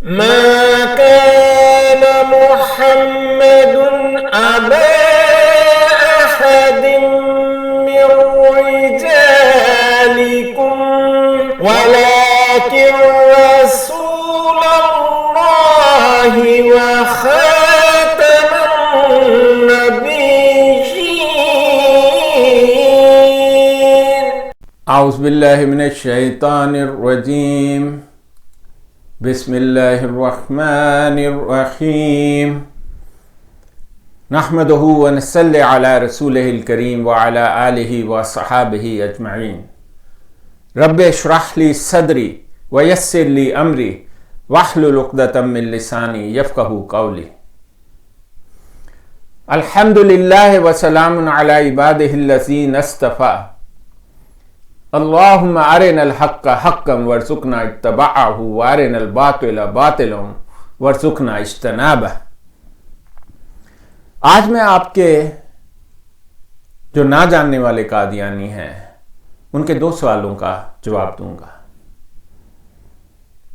ما كان محمد أبا أحد من رجالكم ولكن رسول الله وخاتم النبيين. اعوذ باللہ من الشیطان الرجیم. بسم اللہ الرحمن الرحیم. نحمده ونصلی علی رسولہ الکریم وعلی آلہ وصحابہ اجمعین. رب اشرح لی صدری ویسر لی امری واحلل عقدۃ من لسانی یفقہوا قولی. الحمدللہ وسلام علی عبادہ الذین اصطفیٰ. اللہم ارنا الحق حقا وارزقنا اتباعہ وارنا الباطل باطلا وارزقنا اجتنابہ. آج میں آپ کے جو نہ جاننے والے قادیانی ہیں ان کے 2 سوالوں کا جواب دوں گا.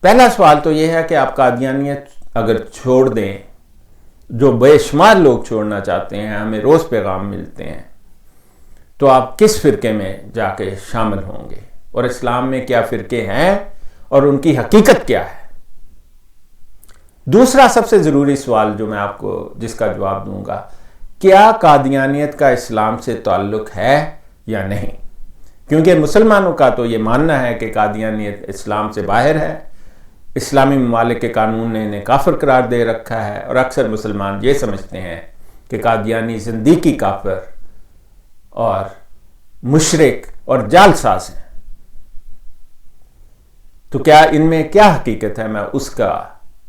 پہلا سوال تو یہ ہے کہ آپ قادیانیت اگر چھوڑ دیں، جو بے شمار لوگ چھوڑنا چاہتے ہیں، ہمیں روز پیغام ملتے ہیں، تو آپ کس فرقے میں جا کے شامل ہوں گے، اور اسلام میں کیا فرقے ہیں اور ان کی حقیقت کیا ہے؟ دوسرا سب سے ضروری سوال جو میں آپ کو جس کا جواب دوں گا، کیا قادیانیت کا اسلام سے تعلق ہے یا نہیں؟ کیونکہ مسلمانوں کا تو یہ ماننا ہے کہ قادیانیت اسلام سے باہر ہے، اسلامی ممالک کے قانون نے انہیں کافر قرار دے رکھا ہے، اور اکثر مسلمان یہ سمجھتے ہیں کہ قادیانی زندیقی کافر اور مشرک اور جعل ساز ہیں. تو کیا ان میں کیا حقیقت ہے، میں اس کا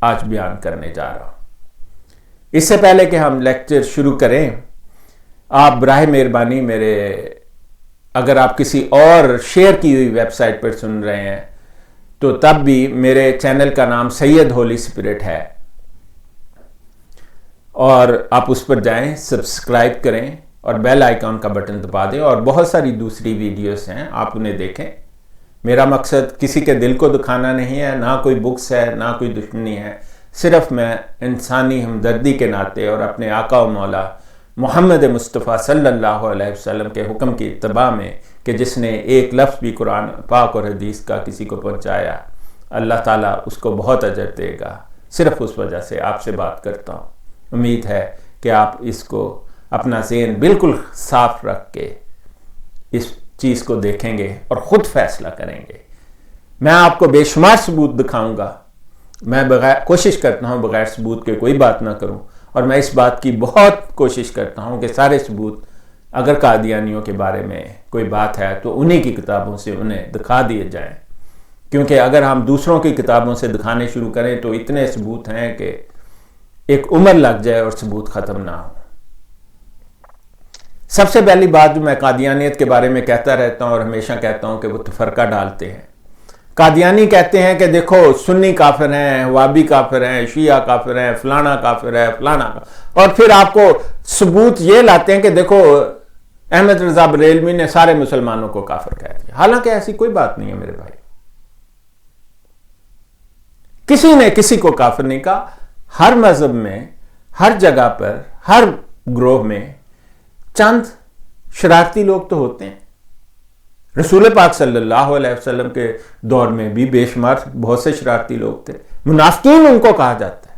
آج بیان کرنے جا رہا ہوں. اس سے پہلے کہ ہم لیکچر شروع کریں، آپ براہ مہربانی اگر آپ کسی اور شیئر کی ہوئی ویب سائٹ پر سن رہے ہیں تو تب بھی میرے چینل کا نام سید ہولی سپرٹ ہے، اور آپ اس پر جائیں، سبسکرائب کریں اور بیل آئیکن کا بٹن دبا دیں، اور بہت ساری دوسری ویڈیوز ہیں، آپ انہیں دیکھیں. میرا مقصد کسی کے دل کو دکھانا نہیں ہے، نہ کوئی بکس ہے، نہ کوئی دشمنی ہے. صرف میں انسانی ہمدردی کے ناطے اور اپنے آقا و مولا محمد مصطفیٰ صلی اللہ علیہ وسلم کے حکم کی اتباع میں، کہ جس نے ایک لفظ بھی قرآن پاک اور حدیث کا کسی کو پہنچایا، اللہ تعالیٰ اس کو بہت اجر دے گا. صرف اس وجہ سے آپ سے بات کرتا ہوں. امید ہے کہ آپ اس کو اپنا ذہن بالکل صاف رکھ کے اس چیز کو دیکھیں گے اور خود فیصلہ کریں گے. میں آپ کو بے شمار ثبوت دکھاؤں گا. میں کوشش کرتا ہوں بغیر ثبوت کے کوئی بات نہ کروں، اور میں اس بات کی بہت کوشش کرتا ہوں کہ سارے ثبوت اگر قادیانیوں کے بارے میں کوئی بات ہے تو انہی کی کتابوں سے انہیں دکھا دیے جائیں. کیونکہ اگر ہم دوسروں کی کتابوں سے دکھانے شروع کریں تو اتنے ثبوت ہیں کہ ایک عمر لگ جائے اور ثبوت ختم نہ ہو. سب سے پہلی بات جو میں قادیانیت کے بارے میں کہتا رہتا ہوں اور ہمیشہ کہتا ہوں کہ وہ تفرقہ ڈالتے ہیں. قادیانی کہتے ہیں کہ دیکھو سنی کافر ہیں، وابی کافر ہیں، شیعہ کافر ہیں، فلانا کافر ہے، فلانا کافر، اور پھر آپ کو ثبوت یہ لاتے ہیں کہ دیکھو احمد رضا بریلوی نے سارے مسلمانوں کو کافر کہہ دیا. حالانکہ ایسی کوئی بات نہیں ہے میرے بھائی. کسی نے کسی کو کافر نہیں کہا. ہر مذہب میں، ہر جگہ پر، ہر گروہ میں چند شرارتی لوگ تو ہوتے ہیں. رسول پاک صلی اللہ علیہ وسلم کے دور میں بھی بے شمار بہت سے شرارتی لوگ تھے. منافقین ان کو کہا جاتا ہے.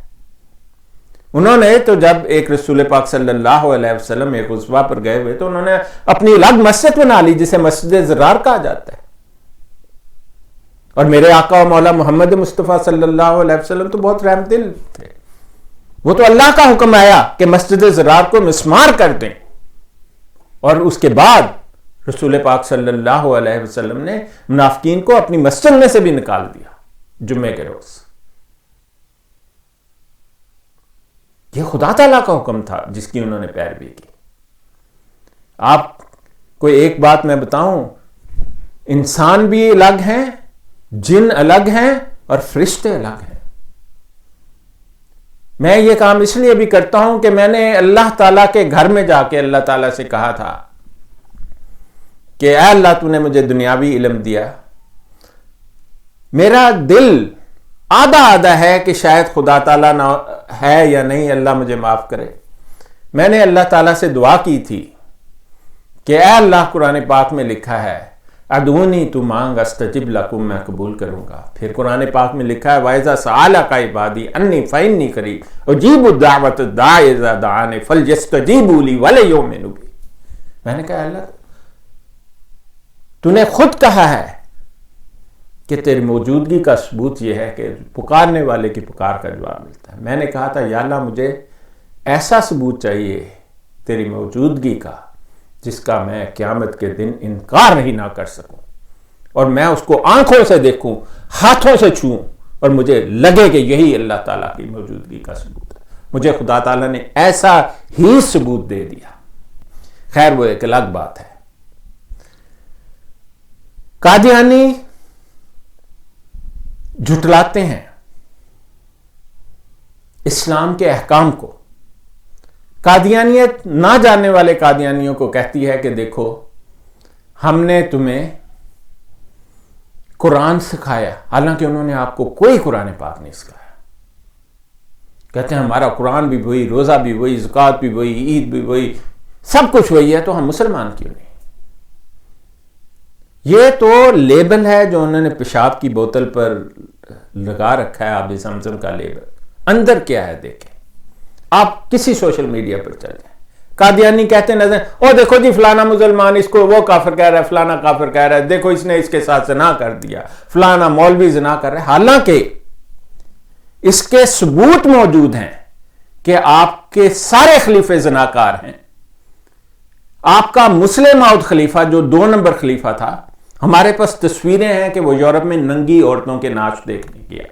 انہوں نے تو جب ایک رسول پاک صلی اللہ علیہ وسلم ایک غزوہ پر گئے ہوئے تو انہوں نے اپنی الگ مسجد بنا لی جسے مسجد زرار کہا جاتا ہے. اور میرے آقا و مولا محمد مصطفیٰ صلی اللہ علیہ وسلم تو بہت رحم دل تھے. وہ تو اللہ کا حکم آیا کہ مسجد زرار کو مسمار کر دیں، اور اس کے بعد رسول پاک صلی اللہ علیہ وسلم نے منافقین کو اپنی مسجد میں سے بھی نکال دیا جمعے کے روز. یہ خدا تعالیٰ کا حکم تھا جس کی انہوں نے پیروی کی. آپ کو ایک بات میں بتاؤں، انسان بھی الگ ہیں، جن الگ ہیں، اور فرشتے الگ ہیں. میں یہ کام اس لیے بھی کرتا ہوں کہ میں نے اللہ تعالیٰ کے گھر میں جا کے اللہ تعالیٰ سے کہا تھا کہ اے اللہ تو نے مجھے دنیاوی علم دیا، میرا دل آدھا آدھا ہے کہ شاید خدا تعالیٰ نہ ہے یا نہیں، اللہ مجھے معاف کرے۔ میں نے اللہ تعالیٰ سے دعا کی تھی کہ اے اللہ، قرآن پاک میں لکھا ہے ادعونی، تو مانگ، استجب لکم، میں قبول کروں گا۔ پھر قرآن پاک میں لکھا ہے وَإِذَا سَأَلَكَ عِبَادِي عَنِّي فَإِنِّي قَرِيبٌ أُجِيبُ دَعْوَةَ الدَّاعِ إِذَا دَعَانِ فَلْيَسْتَجِيبُوا لِي وَلْيُؤْمِنُوا بِي۔ میں نے کہا اللہ، تو نے خود کہا ہے کہ تیری موجودگی کا ثبوت یہ ہے کہ پکارنے والے کی پکار کا جواب ملتا ہے۔ میں نے کہا تھا یا اللہ، مجھے ایسا ثبوت چاہیے تیری موجودگی کا جس کا میں قیامت کے دن انکار ہی نہ کر سکوں، اور میں اس کو آنکھوں سے دیکھوں، ہاتھوں سے چھوؤں، اور مجھے لگے کہ یہی اللہ تعالیٰ کی موجودگی کا ثبوت ہے۔ مجھے خدا تعالیٰ نے ایسا ہی ثبوت دے دیا۔ خیر، وہ ایک الگ بات ہے۔ قادیانی جھٹلاتے ہیں اسلام کے احکام کو۔ قادیانیت نہ جاننے والے قادیانیوں کو کہتی ہے کہ دیکھو، ہم نے تمہیں قرآن سکھایا، حالانکہ انہوں نے آپ کو کوئی قرآن پاک نہیں سکھایا۔ کہتے ہیں ہمارا قرآن بھی وہی، روزہ بھی وہی، زکوٰۃ بھی وہی، عید بھی وہی، سب کچھ وہی ہے، تو ہم مسلمان کیوں نہیں؟ یہ تو لیبل ہے جو انہوں نے پیشاب کی بوتل پر لگا رکھا ہے، آب زمزم کا لیبل۔ اندر کیا ہے دیکھیں، آپ کسی سوشل میڈیا پر چل جائیں، قادیانی کہتے نظر، او دیکھو جی فلانا مسلمان اس کو وہ کافر کہہ رہا ہے، فلانا کافر کہہ رہا ہے، دیکھو اس نے اس کے ساتھ زنا کر دیا، فلانا مولوی زنا کر رہا ہے، حالانکہ اس کے ثبوت موجود ہیں کہ آپ کے سارے خلیفے زناکار ہیں۔ آپ کا مسلم موعود خلیفہ جو 2 نمبر خلیفہ تھا، ہمارے پاس تصویریں ہیں کہ وہ یورپ میں ننگی عورتوں کے ناچ دیکھنے گیا۔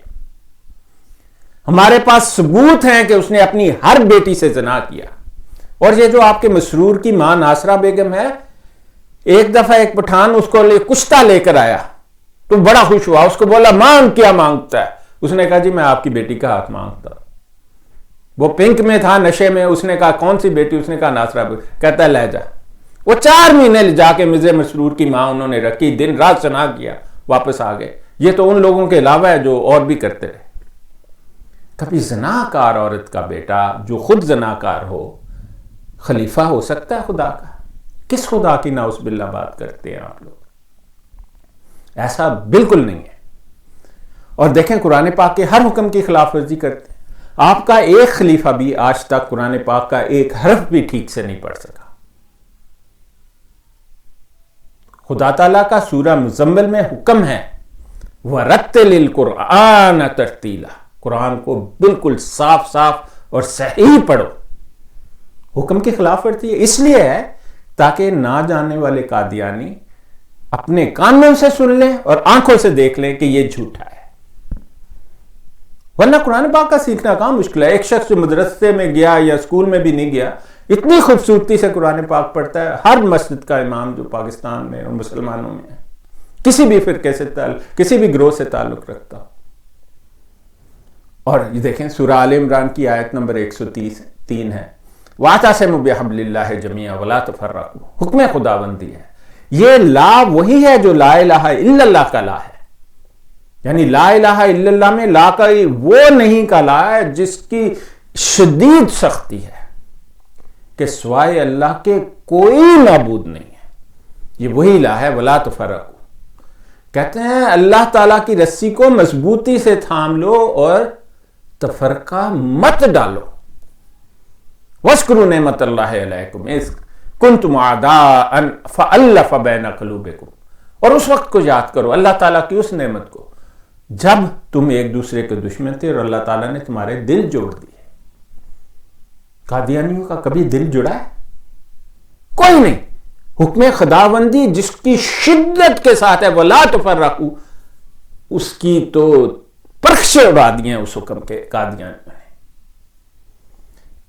ہمارے پاس ثبوت ہیں کہ اس نے اپنی ہر بیٹی سے زنا کیا۔ اور یہ جو آپ کے مسرور کی ماں ناصرہ بیگم ہے، ایک دفعہ ایک پٹھان اس کو کشتہ لے کر آیا تو بڑا خوش ہوا، اس کو بولا مانگ، کیا مانگتا ہے؟ اس نے کہا جی میں آپ کی بیٹی کا ہاتھ مانگتا۔ وہ پنک میں تھا، نشے میں، اس نے کہا کون سی بیٹی؟ اس نے کہا ناصرہ بیگم۔ کہتا ہے لے جا۔ وہ 4 مہینے جا کے مرزا مسرور کی ماں انہوں نے رکھی، دن رات زنا کیا، واپس آ گئے۔ یہ تو ان لوگوں کے علاوہ ہے جو اور بھی کرتے رہے۔ کبھی زناکار عورت کا بیٹا جو خود زناکار ہو خلیفہ ہو سکتا ہے خدا کا؟ کس خدا کی نعوذ باللہ بات کرتے ہیں آپ لوگ؟ ایسا بالکل نہیں ہے۔ اور دیکھیں قرآن پاک کے ہر حکم کی خلاف ورزی کرتے ہیں۔ آپ کا ایک خلیفہ بھی آج تک قرآن پاک کا ایک حرف بھی ٹھیک سے نہیں پڑھ سکا۔ خدا تعالیٰ کا سورہ مزمل میں حکم ہے وَرَتِّلِ الْقُرْآنَ تَرْتِیلًا، قرآن کو بالکل صاف صاف اور صحیح پڑھو۔ حکم کی خلاف ورزی اس لیے ہے تاکہ نہ جاننے والے قادیانی اپنے کانوں سے سن لیں اور آنکھوں سے دیکھ لیں کہ یہ جھوٹا ہے۔ ورنہ قرآن پاک کا سیکھنا کہاں مشکل ہے؟ ایک شخص جو مدرسے میں گیا یا اسکول میں بھی نہیں گیا، اتنی خوبصورتی سے قرآن پاک پڑھتا ہے۔ ہر مسجد کا امام جو پاکستان میں اور مسلمانوں میں ہے، کسی بھی فرقے سے کسی بھی گروہ سے تعلق رکھتا ہو۔ اور یہ دیکھیں سورہ آل عمران کی آیت نمبر 103 ہے وَاعْتَصِمُوا بِحَبْلِ اللَّهِ جَمِيعًا وَلَا تَفَرَّقُوا۔ حکم خداوندی ہے، یہ لا وہی ہے جو لا الہ الا اللہ کا لا ہے، یعنی لا الہ الا اللہ میں لا کا وہ نہیں کا لا ہے جس کی شدید سختی ہے کہ سوائے اللہ کے کوئی معبود نہیں ہے، یہ وہی لا ہے وَلَا تَفَرَّقُوا۔ کہتے ہیں اللہ تعالیٰ کی رسی کو مضبوطی سے تھام لو اور تفرقہ مت ڈالو۔ وَاذْكُرُوا نِعْمَتَ اللَّهِ عَلَيْكُمْ إِذْ كُنْتُمْ أَعْدَاءً فَأَلَّفَ بَيْنَ قُلُوبِكُمْ، اور اس وقت کو یاد کرو، اللہ تعالیٰ کی اس نعمت کو جب تم ایک دوسرے کے دشمن تھے اور اللہ تعالیٰ نے تمہارے دل جوڑ دیے۔ قادیانیوں کا کبھی دل جڑا ہے؟ کوئی نہیں۔ حکم خداوندی جس کی شدت کے ساتھ ہے وَلَا تَفَرَّقُوا، اس کی تو پرخشیں اڑا دی ہیں اس حکم کے قادیانیوں نے۔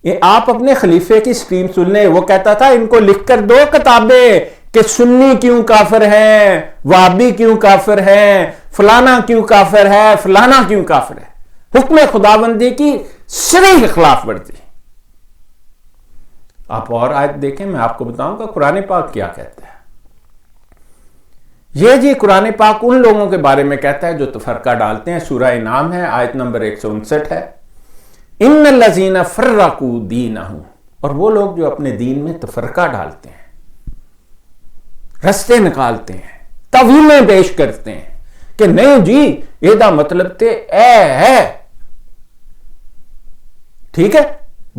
یہ آپ اپنے خلیفے کی سٹریم سن لیں، وہ کہتا تھا ان کو لکھ کر دو کتابیں کہ سنی کیوں کافر ہیں، وہابی کیوں کافر ہیں، فلانا کیوں کافر ہے، فلانا کیوں کافر ہے۔ حکم خداوندی کی صریح خلاف ورزی۔ آپ اور آیت دیکھیں، میں آپ کو بتاؤں گا قرآن پاک کیا کہتا ہے۔ یہ جی قرآن پاک ان لوگوں کے بارے میں کہتا ہے جو تفرقہ ڈالتے ہیں. سورہ انعام ہے، آیت نمبر 159 ہے. ان الذین فرقوا دینہم، اور وہ لوگ جو اپنے دین میں تفرقہ ڈالتے ہیں، رستے نکالتے ہیں، تاویلیں پیش کرتے ہیں کہ نہیں جی یہ دا مطلب تے اے ہے، ٹھیک ہے.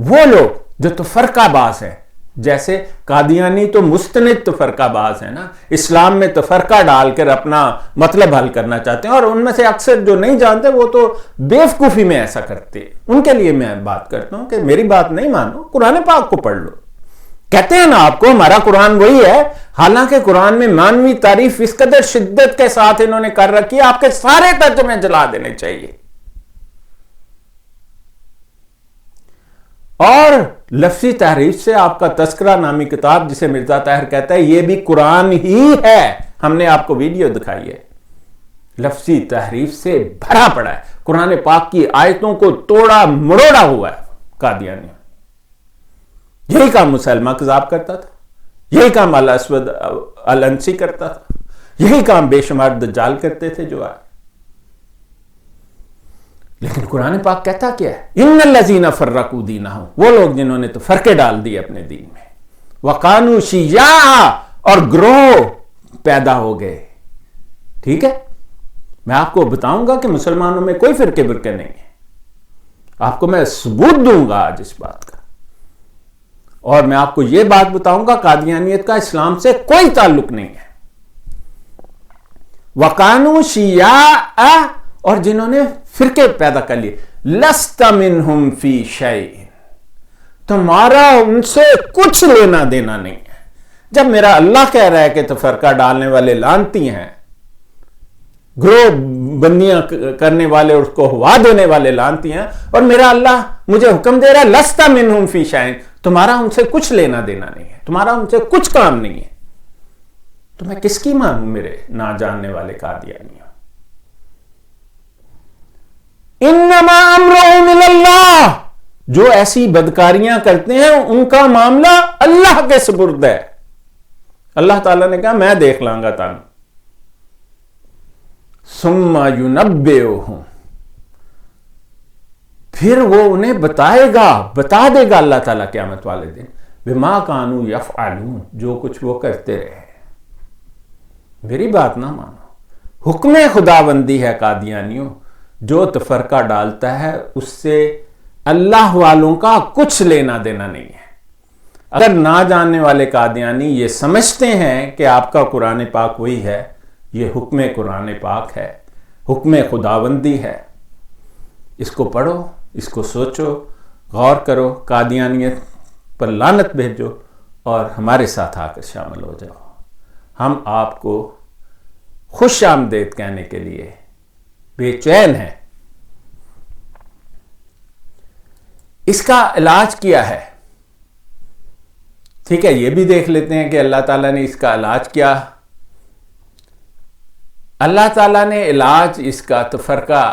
وہ لوگ جو تفرقہ باز ہیں، جیسے قادیانی تو مستند تفرقہ باز ہیں نا، اسلام میں تفرقہ ڈال کر اپنا مطلب حل کرنا چاہتے ہیں، اور ان میں سے اکثر جو نہیں جانتے وہ تو بیوقوفی میں ایسا کرتے ہیں. ان کے لیے میں بات کرتا ہوں کہ میری بات نہیں مانو، قرآن پاک کو پڑھ لو. کہتے ہیں نا آپ کو ہمارا قرآن وہی ہے، حالانکہ قرآن میں مانوی تعریف اس قدر شدت کے ساتھ انہوں نے کر رکھی ہے، آپ کے سارے ترجمے جلا دینے چاہیے. اور لفظی تحریف سے آپ کا تذکرہ نامی کتاب جسے مرزا طاہر کہتا ہے یہ بھی قرآن ہی ہے، ہم نے آپ کو ویڈیو دکھائی ہے. لفظی تحریف سے بھرا پڑا ہے، قرآن پاک کی آیتوں کو توڑا مروڑا ہوا ہے قادیانی. یہی کام مسلمہ کذاب کرتا تھا، یہی کام الاسود الانسی کرتا تھا، یہی کام بے شمار دجال کرتے تھے جو آئے. لیکن قرآن پاک کہتا کیا ہے؟ ان الذین فرقوا دینہم، وہ لوگ جنہوں نے تو فرقے ڈال دیے اپنے دین میں. وقانوا شیعا، اور گروہ پیدا ہو گئے. ٹھیک ہے، میں آپ کو بتاؤں گا کہ مسلمانوں میں کوئی فرقے برقے نہیں ہے. آپ کو میں ثبوت دوں گا آج اس بات کا، اور میں آپ کو یہ بات بتاؤں گا قادیانیت کا اسلام سے کوئی تعلق نہیں ہے. وقانوا شیعا، اور جنہوں نے فرقے پیدا کر لیے. لست منہم فی شیء، تمہارا ان سے کچھ لینا دینا نہیں ہے. جب میرا اللہ کہہ رہا ہے کہ تفرقہ ڈالنے والے لعنتی ہیں، گروہ بندیاں کرنے والے اور اس کو ہوا دینے والے لعنتی ہیں، اور میرا اللہ مجھے حکم دے رہا ہے لست منہم فی شیء، تمہارا ان سے کچھ لینا دینا نہیں ہے، تمہارا ان سے کچھ کام نہیں ہے، تو میں کس کی مانوں میرے نہ جاننے والے قادیانیوں. انما امرهم الی اللہ، جو ایسی بدکاریاں کرتے ہیں ان کا معاملہ اللہ کے سپرد ہے. اللہ تعالیٰ نے کہا میں دیکھ لاں گا تانوں. ثم ینبئہم، پھر وہ انہیں بتا دے گا اللہ تعالیٰ قیامت والے دن، بما کانوا یفعلون، جو کچھ وہ کرتے رہے. میری بات نہ مانو، حکم خداوندی ہے قادیانیوں. جو تفرقہ ڈالتا ہے اس سے اللہ والوں کا کچھ لینا دینا نہیں ہے. اگر نہ جاننے والے قادیانی یہ سمجھتے ہیں کہ آپ کا قرآن پاک وہی ہے، یہ حکم قرآن پاک ہے، حکم خداوندی ہے، اس کو پڑھو، اس کو سوچو، غور کرو، قادیانیت پر لعنت بھیجو اور ہمارے ساتھ آ کر شامل ہو جاؤ. ہم آپ کو خوش آمدید کہنے کے لیے بے چین ہے. اس کا علاج کیا ہے؟ ٹھیک ہے، یہ بھی دیکھ لیتے ہیں کہ اللہ تعالیٰ نے اس کا علاج کیا. اللہ تعالیٰ نے علاج اس کا تفرقہ،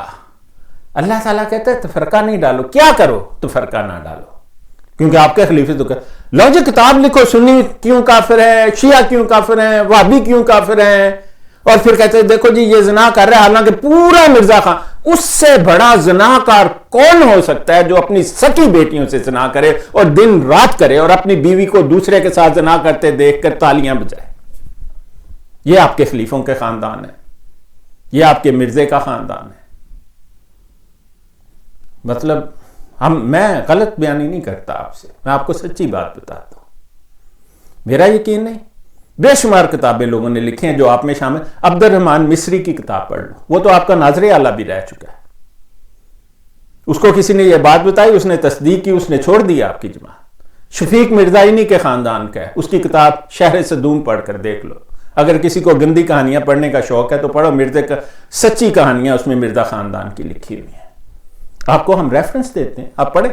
اللہ تعالیٰ کہتا ہے تفرقہ نہیں ڈالو. کیا کرو؟ تفرقہ نہ ڈالو، کیونکہ آپ کے خلیفے تو لو جی کتاب لکھو، سنی کیوں کافر ہے، شیعہ کیوں کافر ہیں، وہابی کیوں کافر ہیں، اور پھر کہتے ہیں دیکھو جی یہ زنا کر رہا ہے، حالانکہ پورا مرزا خان. اس سے بڑا زناکار کون ہو سکتا ہے جو اپنی سکی بیٹیوں سے زنا کرے اور دن رات کرے اور اپنی بیوی کو دوسرے کے ساتھ زنا کرتے دیکھ کر تالیاں بجائے؟ یہ آپ کے خلیفوں کے خاندان ہے، یہ آپ کے مرزے کا خاندان ہے. مطلب میں غلط بیانی نہیں کرتا آپ سے، میں آپ کو سچی بات بتاتا ہوں. میرا یقین نہیں، بے شمار کتابیں لوگوں نے لکھی ہیں جو آپ میں شامل. عبد الرحمن مصری کی کتاب پڑھ لو، وہ تو آپ کا ناظر اعلیٰ بھی رہ چکا ہے. اس کو کسی نے یہ بات بتائی، اس نے تصدیق کی، اس نے چھوڑ دیا آپ کی جماعت. شفیق مرزائینی کے خاندان کا ہے، اس کی کتاب شہر صدوم پڑھ کر دیکھ لو. اگر کسی کو گندی کہانیاں پڑھنے کا شوق ہے تو پڑھو، مرزے کا سچی کہانیاں اس میں مرزا خاندان کی لکھی ہوئی ہیں. آپ کو ہم ریفرنس دیتے ہیں، آپ پڑھیں.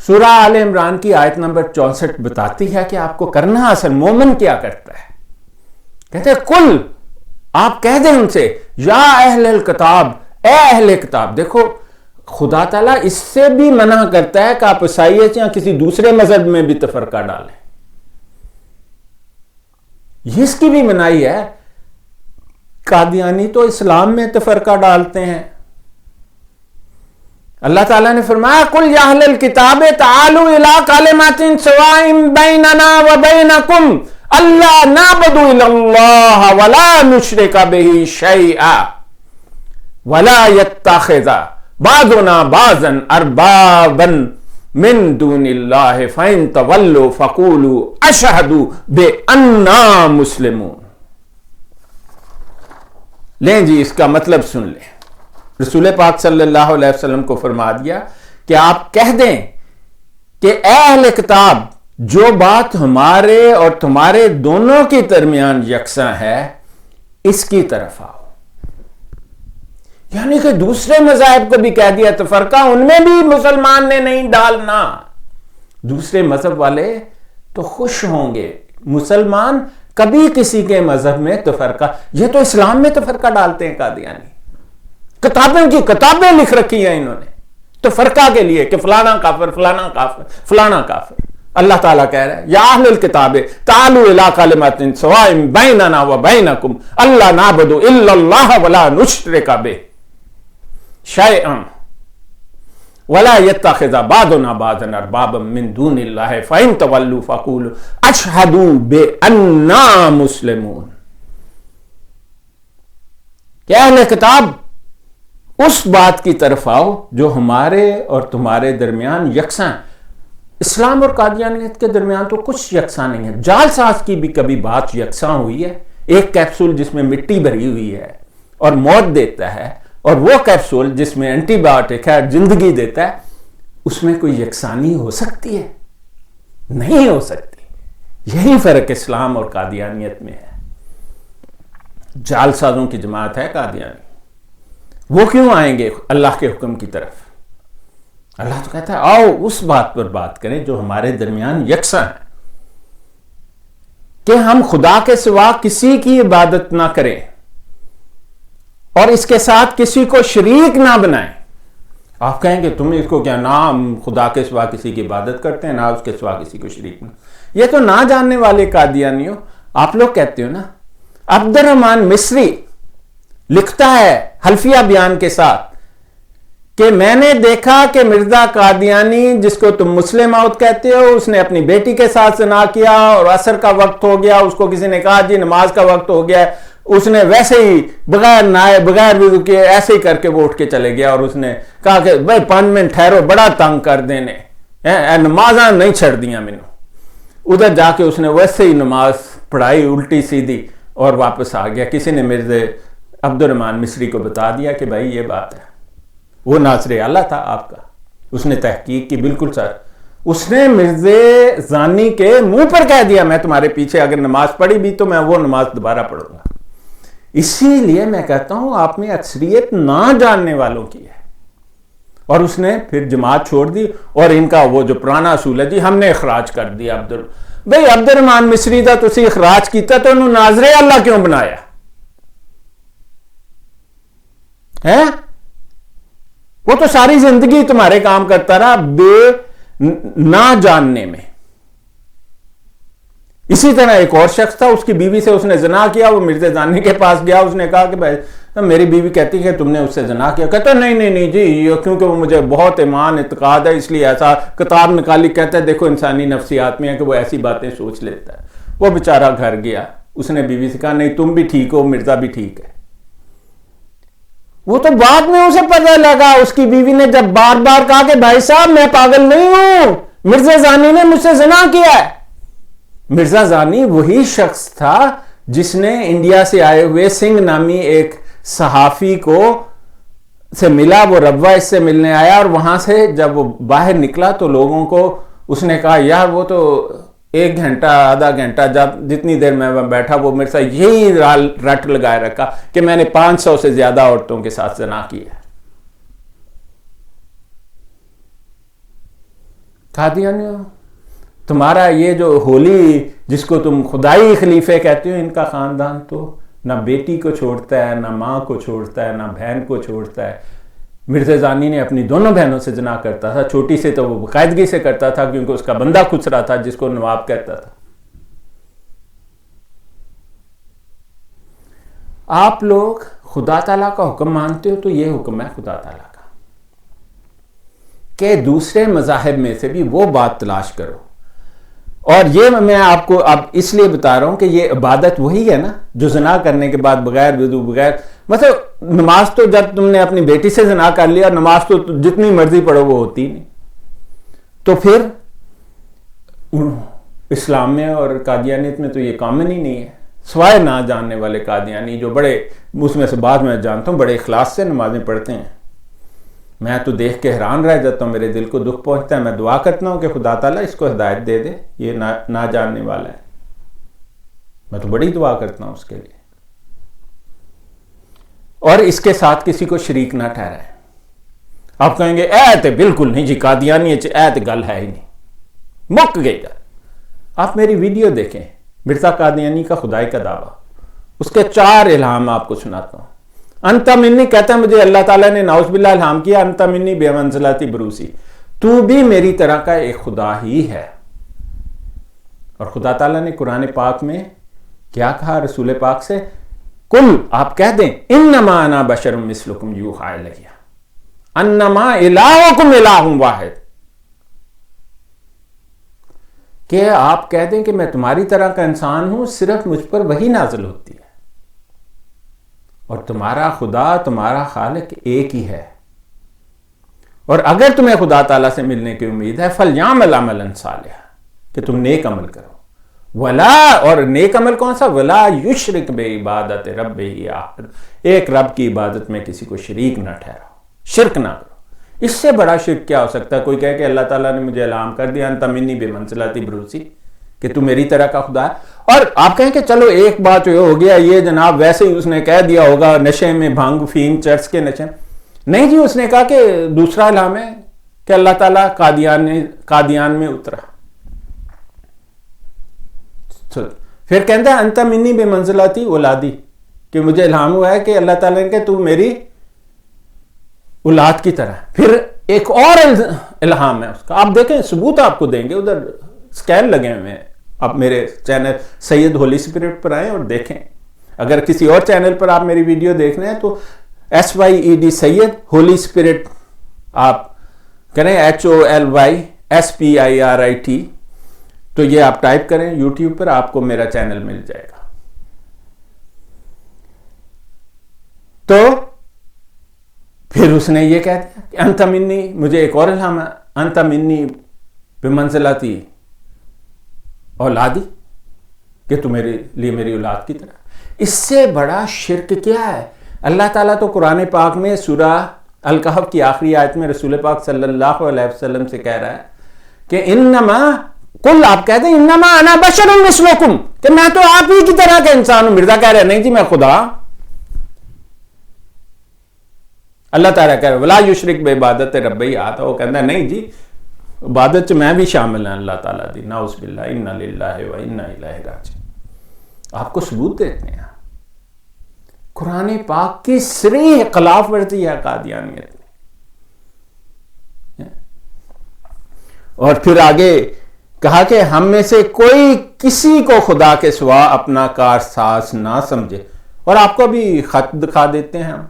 سورہ آل عمران کی آیت نمبر 64 بتاتی ہے کہ آپ کو کرنا اصل مومن کیا کرتا ہے. کہتے ہیں کل، آپ کہہ دیں ان سے، یا اہل الکتاب، اے اہل کتاب. دیکھو خدا تعالیٰ اس سے بھی منع کرتا ہے کہ آپ عیسائیت یا کسی دوسرے مذہب میں بھی تفرقہ ڈالیں. یہ اس کی بھی منائی ہے. قادیانی تو اسلام میں تفرقہ ڈالتے ہیں. اللہ تعالیٰ نے فرمایا قُلْ يَا أَهْلَ الْكِتَابِ تَعَالُوا إِلَىٰ كَلِمَةٍ سَوَاءٍ بَيْنَنَا وَبَيْنَكُمْ أَلَّا نَعْبُدَ إِلَّا اللَّهَ وَلَا نُشْرِكَ بِهِ شَيْئًا وَلَا يَتَّخِذَ بَعْضُنَا بَعْضًا أَرْبَابًا مِّن دُونِ اللَّهِ فَإِن تَوَلَّوْا فَقُولُوا أَشْهَدُوا بِأَنَّا مُسْلِمُونَ. لیں جی اس کا مطلب سن لیں. رسول پاک صلی اللہ علیہ وسلم کو فرما دیا کہ آپ کہہ دیں کہ اے اہل کتاب جو بات ہمارے اور تمہارے دونوں کے درمیان یکساں ہے اس کی طرف آؤ. یعنی کہ دوسرے مذاہب کو بھی کہہ دیا تفرقہ ان میں بھی مسلمان نے نہیں ڈالنا. دوسرے مذہب والے تو خوش ہوں گے. مسلمان کبھی کسی کے مذہب میں تفرقہ، یہ تو اسلام میں تفرقہ ڈالتے ہیں قادیانی. کتابیں کی کتابیں لکھ رکھی ہیں انہوں نے تفرقہ کے لیے کہ فلانا کافر فلانا کافر فلانا کافر. اللہ تعالیٰ کہہ رہا ہے یا اہل الکتاب تعالوا الی کلمۃ سواء بیننا وبینکم الا نعبد الا اللہ ولا نشرک بہ شیئا ولا يتخذ بعضنا بعضا اربابا من دون اللہ فإن تولوا فقولوا اشہدوا بأننا مسلمون. کہ اہل کتاب اس بات کی طرف آؤ جو ہمارے اور تمہارے درمیان یکساں. اسلام اور قادیانیت کے درمیان تو کچھ یکساں نہیں ہے. جال ساز کی بھی کبھی بات یکساں ہوئی ہے. ایک کیپسول جس میں مٹی بھری ہوئی ہے اور موت دیتا ہے، اور وہ کیپسول جس میں اینٹی بایوٹک ہے زندگی دیتا ہے، اس میں کوئی یکسانی ہو سکتی ہے؟ نہیں ہو سکتی. یہی فرق اسلام اور قادیانیت میں ہے. جال سازوں کی جماعت ہے قادیانی. وہ کیوں آئیں گے اللہ کے حکم کی طرف؟ اللہ تو کہتا ہے آؤ اس بات پر بات کریں جو ہمارے درمیان یکساں ہے، کہ ہم خدا کے سوا کسی کی عبادت نہ کریں اور اس کے ساتھ کسی کو شریک نہ بنائیں. آپ کہیں گے تم اس کو کیا نام خدا کے سوا کسی کی عبادت کرتے ہیں نہ اس کے سوا کسی کو شریک نہ. یہ تو نہ جاننے والے قادیانیوں. آپ لوگ کہتے ہو نا. عبد الرحمن مصری لکھتا ہے حلفیہ بیان کے ساتھ کہ میں نے دیکھا کہ مرزا قادیانی جس کو تم مسلم موت کہتے ہو اس نے اپنی بیٹی کے ساتھ زنا کیا اور عصر کا وقت ہو گیا. اس کو کسی نے کہا جی نماز کا وقت ہو گیا، اس نے ویسے ہی بغیر نہائے بغیر وضو کے ایسے ہی کر کے وہ اٹھ کے چلے گیا اور اس نے کہا کہ بھائی 5 منٹ ٹھہرو بڑا تنگ کر دینے نمازاں نہیں چھڑ دیاں مینوں. ادھر جا کے اس نے ویسے ہی نماز پڑھائی الٹی سیدھی اور واپس آ گیا. کسی نے مرزا عبد الرحمن مصری کو بتا دیا کہ بھائی یہ بات ہے. وہ ناصر اعلیٰ تھا آپ کا. اس نے تحقیق کی بالکل سر. اس نے مرزا زانی کے منہ پر کہہ دیا میں تمہارے پیچھے اگر نماز پڑھی بھی تو میں وہ نماز دوبارہ پڑھوں گا. اسی لیے میں کہتا ہوں آپ میں اکثریت نہ جاننے والوں کی ہے. اور اس نے پھر جماعت چھوڑ دی اور ان کا وہ جو پرانا اصول ہے جی ہم نے اخراج کر دیا. بھائی عبد الرحمن مصری دا تسی اخراج کیتا تو انہوں ناظر اللہ کیوں بنایا ہے؟ وہ تو ساری زندگی تمہارے کام کرتا رہا بے نہ جاننے میں. اسی طرح ایک اور شخص تھا اس کی بیوی سے اس نے زنا کیا. وہ مرزا زانی کے پاس گیا. اس نے کہا کہ بھائی میری بیوی کہتی ہے کہ تم نے اس سے زنا کیا. کہتا نہیں جی کیونکہ وہ مجھے بہت ایمان اعتقاد ہے اس لیے ایسا کتاب نکالی. کہتا ہے دیکھو انسانی نفسیات میں ہے کہ وہ ایسی باتیں سوچ لیتا ہے. وہ بیچارہ گھر گیا. اس نے بیوی سے کہا نہیں تم بھی ٹھیک ہو مرزا بھی ٹھیک ہے. وہ تو بعد میں اسے پتہ لگا. اس کی بیوی نے جب بار بار کہا کہ بھائی صاحب میں پاگل نہیں ہوں مرزا زانی نے مجھ سے زنا کیا ہے. مرزا زانی وہی شخص تھا جس نے انڈیا سے آئے ہوئے سنگھ نامی ایک صحافی کو سے ملا. وہ ربوہ اس سے ملنے آیا اور وہاں سے جب وہ باہر نکلا تو لوگوں کو اس نے کہا یار وہ تو 1 گھنٹہ آدھا گھنٹہ جتنی دیر میں بیٹھا وہ میرے ساتھ یہی رٹ لگائے رکھا کہ میں نے 500 سے زیادہ عورتوں کے ساتھ زنا کیا. قادیانیوں تمہارا یہ جو ہولی جس کو تم خدائی خلیفے کہتے ہو ان کا خاندان تو نہ بیٹی کو چھوڑتا ہے نہ ماں کو چھوڑتا ہے نہ بہن کو چھوڑتا ہے. مرزا زانی نے اپنی دونوں بہنوں سے زنا کرتا تھا. چھوٹی سے تو وہ باقاعدگی سے کرتا تھا کیونکہ اس کا بندہ خسرا تھا جس کو نواب کہتا تھا. آپ لوگ خدا تعالیٰ کا حکم مانتے ہو تو یہ حکم ہے خدا تعالیٰ کا کہ دوسرے مذاہب میں سے بھی وہ بات تلاش کرو. اور یہ میں آپ کو اب اس لیے بتا رہا ہوں کہ یہ عبادت وہی ہے نا جو زنا کرنے کے بعد بغیر وضو بغیر مطلب نماز تو جب تم نے اپنی بیٹی سے زنا کر لیا نماز تو جتنی مرضی پڑھو وہ ہوتی نہیں. تو پھر اسلام میں اور قادیانیت میں تو یہ کامن ہی نہیں ہے سوائے نہ جاننے والے قادیانی جو بڑے اس میں سے بعد میں جانتا ہوں بڑے اخلاص سے نمازیں پڑھتے ہیں. میں تو دیکھ کے حیران رہ جاتا ہوں میرے دل کو دکھ پہنچتا ہے. میں دعا کرتا ہوں کہ خدا تعالیٰ اس کو ہدایت دے دے یہ نہ جاننے والا ہے. میں تو بڑی دعا کرتا ہوں اس کے لیے. اور اس کے ساتھ کسی کو شریک نہ ٹھہرائے. آپ کہیں گے اے تے بالکل نہیں جی قادیانی اے تے گل ہے ہی نہیں مک گئی گل. آپ میری ویڈیو دیکھیں مرزا قادیانی کا خدائی کا دعویٰ اس کے 4 الہام آپ کو سناتا ہوں. انت منی کہتا ہے مجھے اللہ تعالیٰ نے نعوذ باللہ الہام کیا انت منی بے منزلتی بروسی تو بھی میری طرح کا ایک خدا ہی ہے. اور خدا تعالیٰ نے قرآن پاک میں کیا کہا رسول پاک سے کل آپ کہہ دیں انما انا بشر مثلکم یوحی الی انما الہکم الہ واحد کہ آپ کہہ دیں کہ میں تمہاری طرح کا انسان ہوں صرف مجھ پر وحی نازل ہوتی ہے اور تمہارا خدا تمہارا خالق ایک ہی ہے. اور اگر تمہیں خدا تعالیٰ سے ملنے کی امید ہے فَلْيَعْمَلْ عَمَلًا صَالِحًا کہ تم نیک عمل کرو. وَلَا اور نیک عمل کون سا وَلَا يُشْرِكْ بِعِبَادَةِ رَبِّهِ أَحَدٌ ایک رب کی عبادت میں کسی کو شریک نہ ٹھہراؤ شرک نہ کرو. اس سے بڑا شرک کیا ہو سکتا ہے؟ کوئی کہے کہ اللہ تعالیٰ نے مجھے الہام کر دیا انت منی بے منزلتی بروسی کہ تو میری طرح کا خدا ہے. اور آپ کہیں کہ چلو ایک بات ہو گیا یہ جناب ویسے ہی اس نے کہہ دیا ہوگا نشے میں بھانگ فین چرس کے نشے نہیں جی. اس نے کہا کہ دوسرا الہام ہے کہ اللہ تعالیٰ قادیان میں اترا. پھر کہتا ہے انت منی بے منزلتی اولادی کہ مجھے الہام ہوا ہے کہ اللہ تعالیٰ نے کہ تو میری اولاد کی طرح. پھر ایک اور الہام ہے اس کا آپ دیکھیں ثبوت آپ کو دیں گے ادھر سکین لگے ہوئے ہیں. آپ میرے چینل سید ہولی اسپرٹ پر آئیں اور دیکھیں. اگر کسی اور چینل پر آپ میری ویڈیو دیکھ رہے ہیں تو SYED سید ہولی اسپرٹ آپ کریں HOLYSPIRIT تو یہ آپ ٹائپ کریں یوٹیوب پر آپ کو میرا چینل مل جائے گا. تو پھر اس نے یہ کہہ دیا کہ انت منی مجھے ایک اور الہام ہے انت منی بمنزلتی اولادی کہ تو میرے لیے میری اولاد کی طرح. اس سے بڑا شرک کیا ہے؟ اللہ تعالیٰ تو قرآن پاک میں سورہ الکہف کی آخری آیت میں رسول پاک صلی اللہ علیہ وسلم سے کہہ رہا ہے کہ انما کل آپ کہہ دیں انما انا بشر مثلکم کہ میں تو آپ ہی کی طرح کا انسان ہوں. مرزا کہہ رہے ہیں نہیں جی میں خدا. اللہ تعالیٰ کہہ رہے ولا یشرک بعبادت ربہ احد وہ کہتا ہے نہیں جی عبادت میں بھی شامل ہیں اللہ تعالیٰ دی نعوذ باللہ انا للہ و انا الیہ راجعون. آپ کو ثبوت دیتے ہیں قرآن پاک کی صریح خلاف ورزی ہے قادیانیت میں. اور پھر آگے کہا کہ ہم میں سے کوئی کسی کو خدا کے سوا اپنا کارساز نہ سمجھے. اور آپ کو بھی خط دکھا دیتے ہیں ہم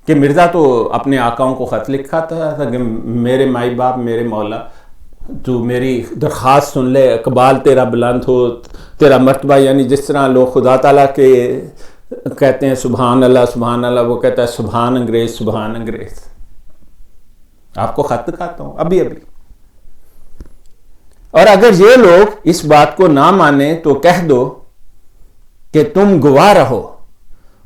کہ مرزا تو اپنے آقاؤں کو خط لکھا تھا کہ میرے مائی باپ میرے مولا تو میری درخواست سن لے اقبال تیرا بلند ہو تیرا مرتبہ. یعنی جس طرح لوگ خدا تعالیٰ کے کہتے ہیں سبحان اللہ وہ کہتا ہے سبحان انگریز. آپ کو خط دکھاتا ہوں ابھی. اور اگر یہ لوگ اس بات کو نہ مانے تو کہہ دو کہ تم گواہ رہو.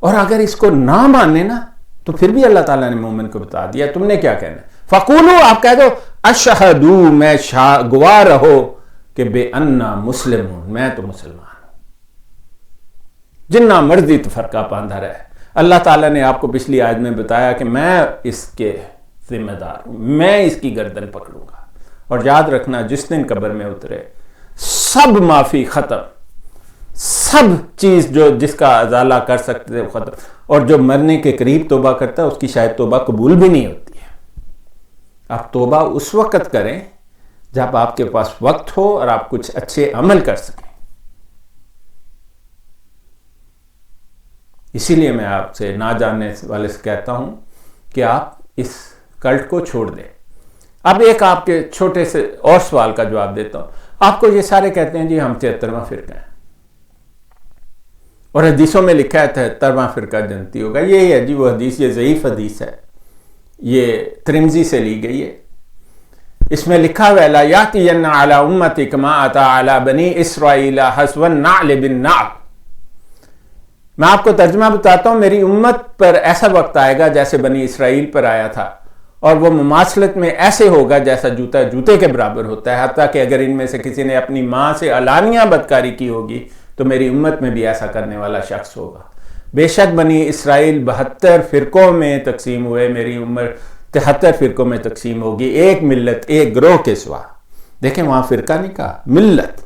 اور اگر اس کو نہ مانے نا تو پھر بھی اللہ تعالیٰ نے مومن کو بتا دیا تم نے کیا کہنا. فقولو آپ کہہ دو اشہدو میں گواہ رہو کہ بے انا مسلمون میں تو مسلمان ہوں. جنہ مرضی تو فرقہ باندھا رہے. اللہ تعالیٰ نے آپ کو پچھلی آیت میں بتایا کہ میں اس کے ذمہ دار ہوں میں اس کی گردن پکڑوں گا. اور یاد رکھنا جس دن قبر میں اترے سب معافی ختم سب چیز جو جس کا ازالہ کر سکتے تھے وہ ختم. اور جو مرنے کے قریب توبہ کرتا ہے اس کی شاید توبہ قبول بھی نہیں ہوتی ہے. آپ توبہ اس وقت کریں جب آپ کے پاس وقت ہو اور آپ کچھ اچھے عمل کر سکیں. اسی لیے میں آپ سے نہ جاننے والے سے کہتا ہوں کہ آپ اس کلٹ کو چھوڑ دیں. اب ایک آپ کے چھوٹے سے اور سوال کا جواب دیتا ہوں. آپ کو یہ سارے کہتے ہیں جی ہم 73واں فرقہ ہیں اور حدیثوں میں لکھا ہے 73واں فرقہ جنتی ہوگا. یہی ہے جی وہ حدیث, یہ ضعیف حدیث ہے, یہ ترمذی سے لی گئی ہے. اس میں لکھا ہوا ہے لا یاتین علی امتی کما اتی علی بنی اسرائیل حسو النعل بالنعل. میں آپ کو ترجمہ بتاتا ہوں. میری امت پر ایسا وقت آئے گا جیسے بنی اسرائیل پر آیا تھا, اور وہ مماثلت میں ایسے ہوگا جیسا جوتا جوتے کے برابر ہوتا ہے, حتیٰ کہ اگر ان میں سے کسی نے اپنی ماں سے علانیہ بدکاری کی ہوگی تو میری امت میں بھی ایسا کرنے والا شخص ہوگا. بے شک بنی اسرائیل 72 فرقوں میں تقسیم ہوئے, میری امت 73 فرقوں میں تقسیم ہوگی, ایک ملت ایک گروہ کے سوا. دیکھیں وہاں فرقہ نہیں کہا, ملت.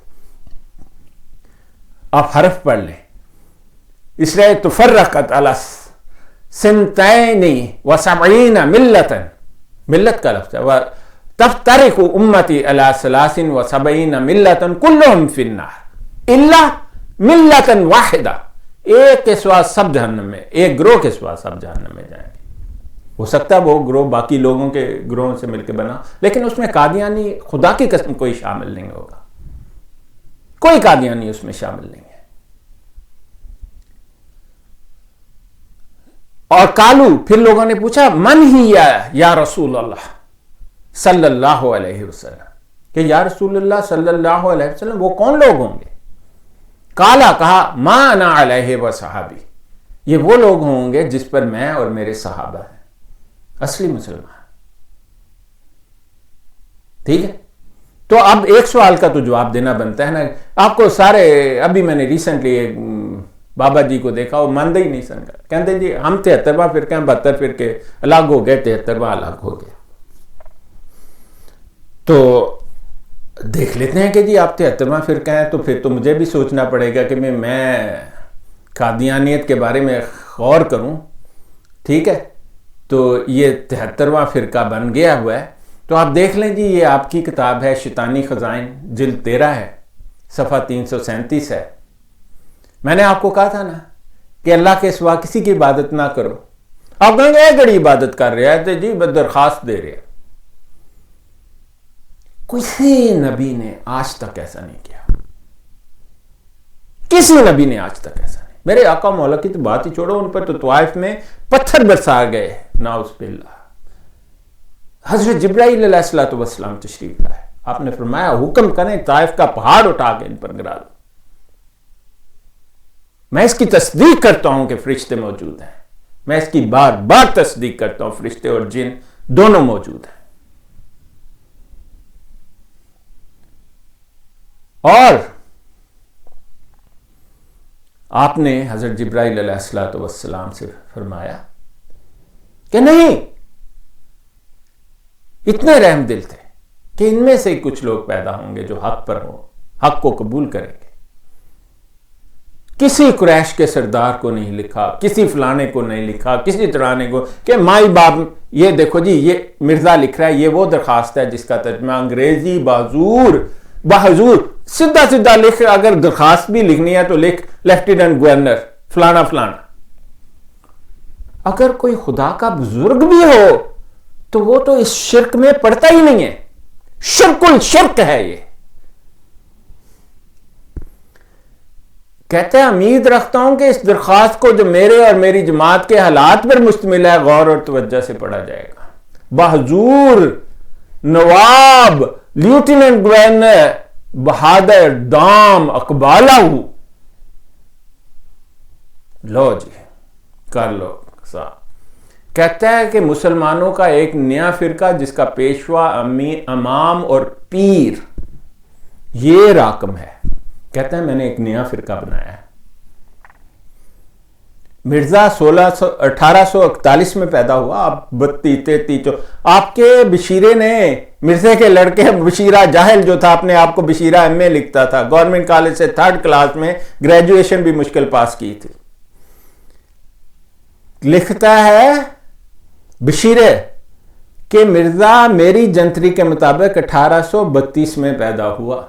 آپ حرف پڑھ لیں. اسرائیل تفرقت علی 72 ملتا, ملت کا لفظ ہے. تفترق امتی علی 73 ملتا کلہم فی النار الا ملتا واحدہ. ایک کے سوا سب جہنم میں, ایک گروہ کے سوا سب جہنم میں جائیں گے. ہو سکتا ہے وہ گروہ باقی لوگوں کے گروہوں سے مل کے بنا, لیکن اس میں قادیانی خدا کی قسم کوئی شامل نہیں ہوگا, کوئی قادیانی اس میں شامل نہیں ہے. اور کالو, پھر لوگوں نے پوچھا من ہی یا رسول اللہ صلی اللہ علیہ وسلم, کہ یا رسول اللہ صلی اللہ علیہ وسلم وہ کون لوگ ہوں گے؟ کالا, کہا ما انا علیہ و صحابی, یہ وہ لوگ ہوں گے جس پر میں اور میرے صحابہ ہیں, اصلی مسلمان. ٹھیک ہے, تو اب ایک سوال کا تو جواب دینا بنتا ہے نا. آپ کو سارے, ابھی میں نے ریسنٹلی ایک بابا جی کو دیکھا, وہ مانتے ہی نہیں سن, کہتے جی ہم 73واں فرقہ ہیں, 72 فرقے الگ ہو گئے, 73واں الگ ہو گئے. تو دیکھ لیتے ہیں کہ جی آپ 73واں فرقہ ہیں, تو پھر تو مجھے بھی سوچنا پڑے گا کہ میں قادیانیت کے بارے میں غور کروں. ٹھیک ہے, تو یہ 73واں فرقہ بن گیا ہوا ہے. تو آپ دیکھ لیں جی, یہ آپ کی کتاب ہے شیطانی خزائن, جلد 13 ہے, صفحہ 337 ہے. میں نے آپ کو کہا تھا نا کہ اللہ کے سوا کسی کی عبادت نہ کرو. آپ کہیں گے ایک گڑی عبادت کر رہے ہیں, تو جی درخواست دے رہے ہیں. کسی نبی نے آج تک ایسا نہیں کیا, کسی نبی نے آج تک ایسا نہیں. میرے آقا مولا کی تو بات ہی چھوڑو, ان پر تو طائف میں پتھر برسا گئے, نعوذ باللہ. حضرت جبرائیل علیہ السلام تشریف لائے, آپ نے فرمایا حکم کریں طائف کا پہاڑ اٹھا کے ان پر گرا دو. میں اس کی تصدیق کرتا ہوں کہ فرشتے موجود ہیں, میں اس کی بار بار تصدیق کرتا ہوں, فرشتے اور جن دونوں موجود ہیں. اور آپ نے حضرت جبرائیل علیہ السلام سے فرمایا کہ نہیں, اتنے رحم دل تھے کہ ان میں سے کچھ لوگ پیدا ہوں گے جو حق پر ہوں, حق کو قبول کریں گے. کسی قریش کے سردار کو نہیں لکھا, کسی فلانے کو نہیں لکھا, کسی ترانے کو کہ مائی باپ, یہ دیکھو جی یہ مرزا لکھ رہا ہے, یہ وہ درخواست ہے جس کا ترجمہ انگریزی بحضور سیدھا سیدھا لکھ. اگر درخواست بھی لکھنی ہے تو لکھ لیفٹیننٹ گورنر فلانا فلانا. اگر کوئی خدا کا بزرگ بھی ہو تو وہ تو اس شرک میں پڑتا ہی نہیں ہے, شرک الشرک ہے یہ. کہتے ہیں امید رکھتا ہوں کہ اس درخواست کو جو میرے اور میری جماعت کے حالات پر مشتمل ہے غور اور توجہ سے پڑھا جائے گا. بحضور نواب لیوٹیننٹ گورنر بہادر دام اقبالہ, لو جی کر لو صاحب. کہتا ہے کہ مسلمانوں کا ایک نیا فرقہ جس کا پیشوا امام اور پیر یہ راکم ہے, کہتا ہے میں نے ایک نیا فرقہ بنایا ہے. مرزا 1841 میں پیدا ہوا, آپ 32-33 آپ کے بشیرے نے, مرزے کے لڑکے بشیرہ جاہل جو تھا, اپنے آپ کو بشیرہ ایم اے لکھتا تھا, گورنمنٹ کالج سے 3rd کلاس میں گریجویشن بھی مشکل پاس کی تھی. لکھتا ہے بشیرے کہ مرزا میری جنتری کے مطابق 1832 میں پیدا ہوا.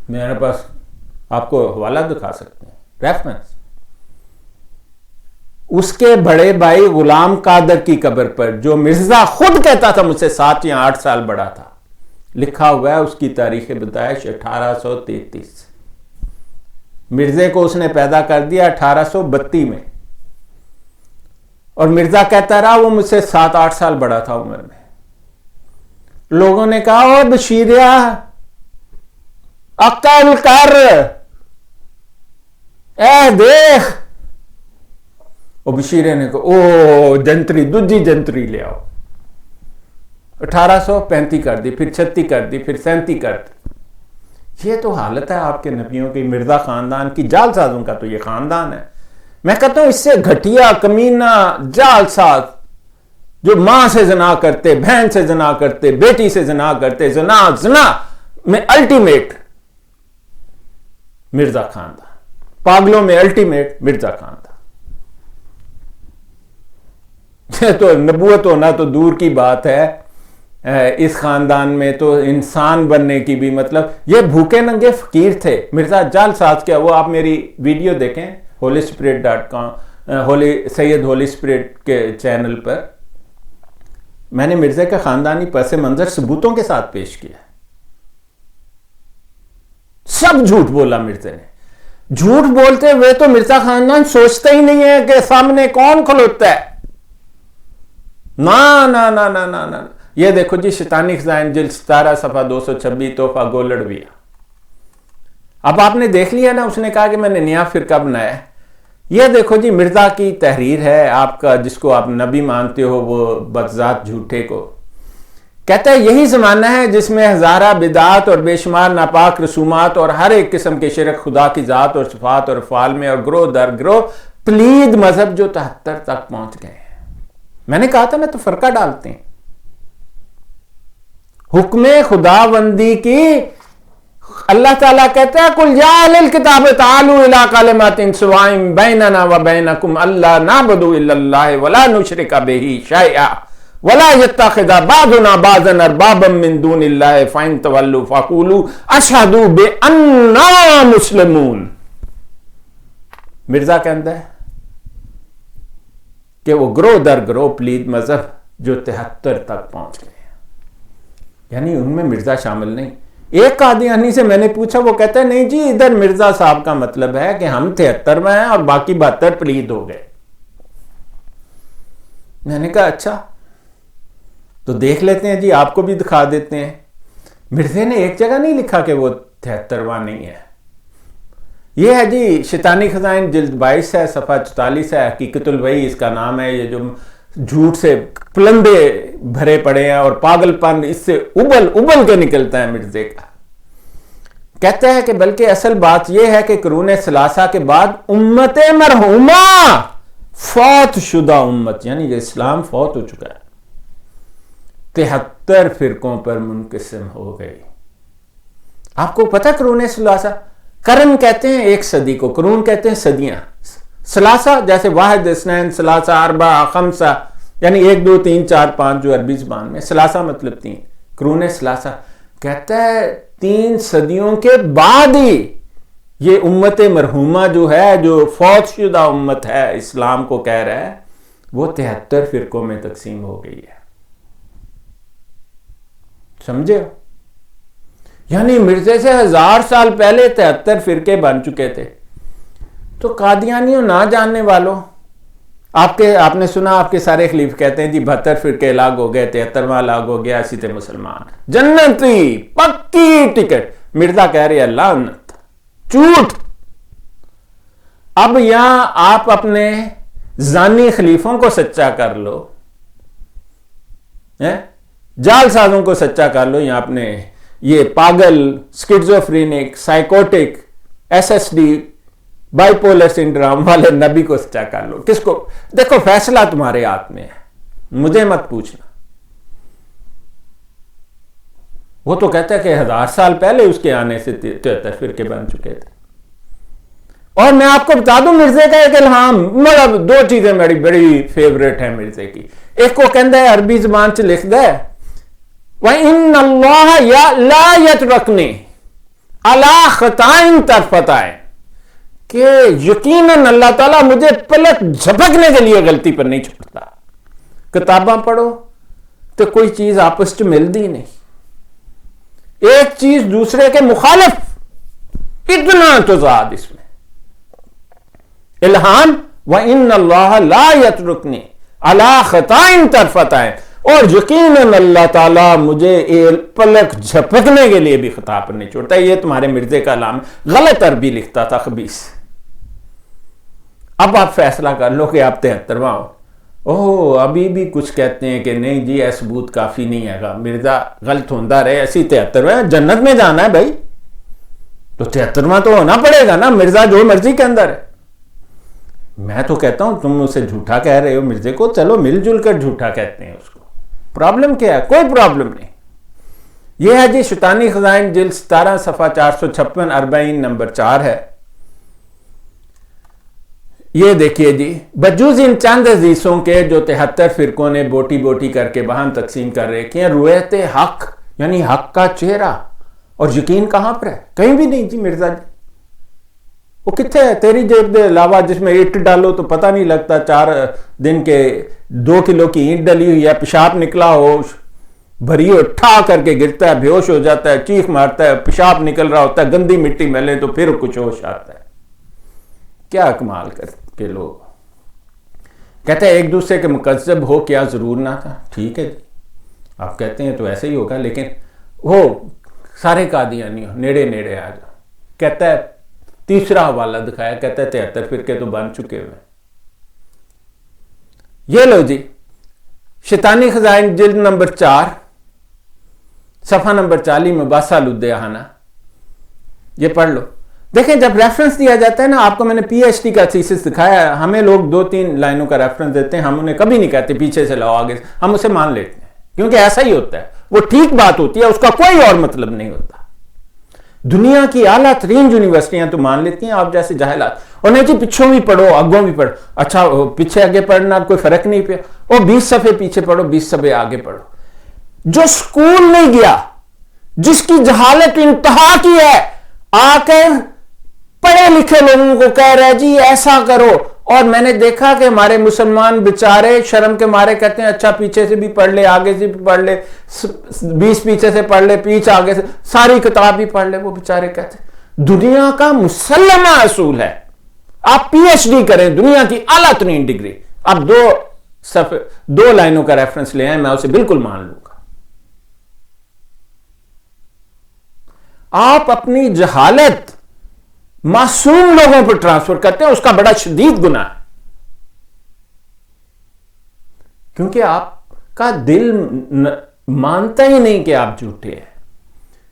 میرے پاس آپ کو حوالہ دکھا سکتے ہیں, ریفرنس. اس کے بڑے بھائی غلام قادر کی قبر پر، جو مرزا خود کہتا تھا مجھ سے 7 یا 8 سال بڑا تھا، لکھا ہوا ہے اس کی تاریخ پیدائش 1833۔ مرزے کو اس نے پیدا کر دیا 1832 میں، اور مرزا کہتا رہا وہ مجھ سے 7-8 سال بڑا تھا عمر میں۔ لوگوں نے کہا او بشیریا عقل کر، اے دیکھ، اور بشیرے نے کہا او جنتری، دوجی جنتری لے آؤ۔ 1835 کر دی، پھر 36 کر دی، پھر 37 کر دی۔ یہ تو حالت ہے آپ کے نبیوں کی، مرزا خاندان کی، جعل سازوں کا تو یہ خاندان ہے۔ میں کہتا ہوں اس سے گھٹیا کمینہ جعل ساز جو ماں سے زنا کرتے، بہن سے زنا کرتے، بیٹی سے زنا کرتے، زنا میں الٹیمیٹ مرزا خاندان، پاگلوں میں الٹیمیٹ مرزا خاندان۔ تو نبوت ہونا تو دور کی بات ہے، اس خاندان میں تو انسان بننے کی بھی، مطلب یہ بھوکے ننگے فقیر تھے۔ مرزا جعل ساز کیا، وہ آپ میری ویڈیو دیکھیں holyspirit.com، سید ہولی اسپرٹ کے چینل پر، میں نے مرزا کا خاندانی پس منظر ثبوتوں کے ساتھ پیش کیا۔ سب جھوٹ بولا مرزا نے۔ جھوٹ بولتے ہوئے تو مرزا خاندان سوچتا ہی نہیں ہے کہ سامنے کون کھلوتا ہے۔ نا یہ دیکھو جی، شیطانی خزائن جلد 17 صفحہ 226، تحفہ گولڑویہ۔ اب آپ نے دیکھ لیا نا، اس نے کہا کہ میں نے نیا فرقہ بنایا ہے۔ یہ دیکھو جی مرزا کی تحریر ہے، آپ کا جس کو آپ نبی مانتے ہو، وہ بدذات جھوٹے کو کہتا ہے یہی زمانہ ہے جس میں ہزارہ بدعات اور بے شمار ناپاک رسومات اور ہر ایک قسم کے شرک خدا کی ذات اور صفات اور افعال میں، اور گروہ در گروہ پلید مذہب جو 73 تک پہنچ گئے ہیں۔ میں نے کہا تھا میں تو فرقہ ڈالتے ہیں۔ حکم خداوندی کی اللہ تعالیٰ کہتا ہے قُلْ يَا أَهْلَ الْكِتَابِ تَعَالُوا إِلَىٰ كَلِمَةٍ سَوَاءٍ بَيْنَنَا وَبَيْنَكُمْ أَلَّا نَعْبُدَ إِلَّا اللَّهَ وَلَا نُشْرِكَ بِهِ شَيْئًا وَلَا يَتَّخِذَ بَعْضُنَا بَعْضًا أَرْبَابًا مِّن دُونِ اللَّهِ فَإِن تَوَلَّوْا فَقُولُوا أَشْهَدُوا بِأَنَّا مُسْلِمُونَ۔ مرزا کہتا ہے کہ وہ گروہ در گروہ پلید مذہب جو 73 تک پہنچ گئے ہیں، یعنی ان میں مرزا شامل نہیں۔ ایک قادیانی سے میں نے پوچھا، وہ کہتا ہے نہیں جی ادھر مرزا صاحب کا مطلب ہے کہ ہم 73 میں ہیں اور باقی 72 پلید ہو گئے۔ میں نے کہا اچھا تو دیکھ لیتے ہیں جی، آپ کو بھی دکھا دیتے ہیں۔ مرزے نے ایک جگہ نہیں لکھا کہ وہ 73واں نہیں ہے۔ یہ ہے جی شیطانی خزائن جلد 22 ہے، صفحہ 44 ہے، حقیقت الوحی اس کا نام ہے۔ یہ جو جھوٹ سے پلندے بھرے پڑے ہیں اور پاگل پن اس سے ابل کے نکلتا ہے مرزے کا۔ کہتا ہے کہ بلکہ اصل بات یہ ہے کہ قرون ثلاثہ کے بعد امت مرحومہ فوت شدہ امت، یعنی یہ اسلام فوت ہو چکا ہے، 73 فرقوں پر منقسم ہو گئی۔ آپ کو پتہ قرون ثلاثہ، قرن کہتے ہیں ایک صدی کو، قرون کہتے ہیں صدیاں۔ ثلاثہ جیسے واحد، اثنین، ثلاثہ، اربعہ، خمسہ، یعنی 1 2 3 4 5 جو عربی زبان میں، ثلاثہ مطلب 3۔ قرون ثلاثہ کہتا ہے 3 صدیوں کے بعد ہی یہ امت مرحومہ جو ہے، جو فوت شدہ امت ہے، اسلام کو کہہ رہا ہے، وہ 73 فرقوں میں تقسیم ہو گئی ہے۔ سمجھے؟ یعنی مرزے سے 1000 سال پہلے 73 فرقے بن چکے تھے۔ تو قادیانیوں نہ جاننے والوں، آپ نے سنا آپ کے سارے خلیف کہتے ہیں جی 72 فرقے الگ ہو گئے، 73واں الگ ہو گیا، اسی تھے مسلمان جنتی پکی ٹکٹ۔ مرزا کہہ رہے ہیں لعنت، جھوٹ۔ اب یہاں آپ اپنے زانی خلیفوں کو سچا کر لو، جعل سازوں کو سچا کر لو، یا اپنے یہ پاگل schizophrenic psychotic SSD bipolar syndrome والے نبی کو سچا کر لو۔ کس کو؟ دیکھو فیصلہ تمہارے ہاتھ میں ہے، مجھے مت پوچھنا۔ وہ تو کہتا ہے کہ 1000 سال پہلے اس کے آنے سے 73 فرقے بن چکے تھے۔ اور میں آپ کو بتا دوں مرزے کا ایک الہام، مطلب 2 چیزیں میری بڑی فیوریٹ ہیں مرزے کی۔ ایک کو کہتا ہے عربی زبان سے لکھ دے وَإِنَّ اللَّهَ لَا يَتْرَكْنِي عَلَىٰ خَطَائٍ طَرْفَتَ عَيْنٍ، کہ یقیناً اللہ تعالیٰ مجھے پلک جھپکنے کے لیے غلطی پر نہیں چھوڑتا. کتاباں پڑھو تو کوئی چیز آپس میں ملتی نہیں, ایک چیز دوسرے کے مخالف, اتنا تضاد اس میں. الہام وَإِنَّ اللَّهَ لَا يَتْرُكْنِي عَلَىٰ خَطَائٍ طَرْفَةَ عَيْنٍ, اور یقیناً اللہ تعالیٰ مجھے پلک جھپکنے کے لیے بھی خطا پر نہیں چھوڑتا. یہ تمہارے مرزے کا کلام, غلط عربی لکھتا تھا خبیث. اب آپ فیصلہ کر لو کہ آپ 73واں ہو. اوہ ابھی بھی کچھ کہتے ہیں کہ نہیں جی یہ ثبوت کافی نہیں ہے گا, مرزا غلط ہوتا رہے, ایسی 73واں جنت میں جانا ہے بھائی, تو 73واں تو ہونا پڑے گا نا, مرزا جو مرضی کے اندر ہے. میں تو کہتا ہوں تم اسے جھوٹا کہہ رہے ہو مرزے کو, چلو مل جل کر جھوٹا کہتے ہیں اس کو, پرابلم کیا ہے؟ کوئی پرابلم نہیں. یہ ہے جی شیطانی خزائن جلد 17 صفحہ 456 40 نمبر 4 ہے. یہ دیکھیے جی, بجوز ان چند حدیثوں کے جو 73 فرقوں نے بوٹی بوٹی کر کے باہم تقسیم کر رکھے ہیں, رویت حق یعنی حق کا چہرہ اور یقین کہاں پر ہے؟ کہیں بھی نہیں جی مرزا جی. وہ کتنے ہے تیری جیب دے علاوہ جس میں اینٹ ڈالو تو پتہ نہیں لگتا 4 دن کے 2 کلو کی اینٹ ڈلی ہوئی ہے, پیشاب نکلا ہو بھری ہو, ٹھا کر کے گرتا ہے, بے ہوش ہو جاتا ہے, چیخ مارتا ہے, پیشاب نکل رہا ہوتا ہے, گندی مٹی ملے تو پھر کچھ ہوش آتا ہے. کیا کمال کر کے لوگ کہتے ہیں ایک دوسرے کے مکذب ہو, کیا ضرور نہ تھا. ٹھیک ہے جی آپ کہتے ہیں تو ایسے ہی ہوگا, لیکن وہ سارے قادیانی ہو, نیڑے نیڑے آ جاؤ. کہتا ہے تیسرا حوالہ دکھایا, کہتا ہے 73 فرقے تو بن چکے ہوئے. یہ لو جی شیطانی خزائن جلد نمبر 4 صفحہ نمبر 40 مباحثہ لدیانہ, یہ پڑھ لو. دیکھیں جب ریفرنس دیا جاتا ہے نا, آپ کو میں نے پی ایچ ڈی کا تھیسس دکھایا ہے, ہمیں لوگ 2-3 لائنوں کا ریفرنس دیتے ہیں, ہم انہیں کبھی نہیں کہتے پیچھے سے لاؤ آگے سے, ہم اسے مان لیتے ہیں کیونکہ ایسا ہی ہوتا ہے, وہ ٹھیک بات ہوتی ہے, اس کا کوئی اور مطلب نہیں ہوتا. دنیا کی اعلیٰ ترین یونیورسٹیاں تو مان لیتی ہیں آپ جیسے جاہلات, اور نہیں جی پچھوں بھی پڑھو اگوں بھی پڑھو. اچھا پیچھے آگے پڑھنا کوئی فرق نہیں پیا, اور 20 صفحے پیچھے پڑھو 20 صفحے آگے پڑھو. جو سکول نہیں گیا, جس کی جہالت انتہا کی ہے, آ کر پڑھے لکھے لوگوں کو کہہ رہے جی ایسا کرو. اور میں نے دیکھا کہ ہمارے مسلمان بچارے شرم کے مارے کہتے ہیں اچھا پیچھے سے بھی پڑھ لے, آگے سے بھی پڑھ لے, 20 پیچھے سے پڑھ لے, پیچھے آگے سے ساری کتاب بھی پڑھ لے. وہ بچارے کہتے ہیں دنیا کا مسلمہ اصول ہے, آپ پی ایچ ڈی کریں دنیا کی اعلیٰ ترین ڈگری, آپ 2 لائنوں کا ریفرنس لے آئیں, میں اسے بالکل مان لوں گا. آپ اپنی جہالت معصوم لوگوں پر ٹرانسفر کرتے ہیں, اس کا بڑا شدید گناہ ہے, کیونکہ آپ کا دل مانتا ہی نہیں کہ آپ جھوٹے ہیں.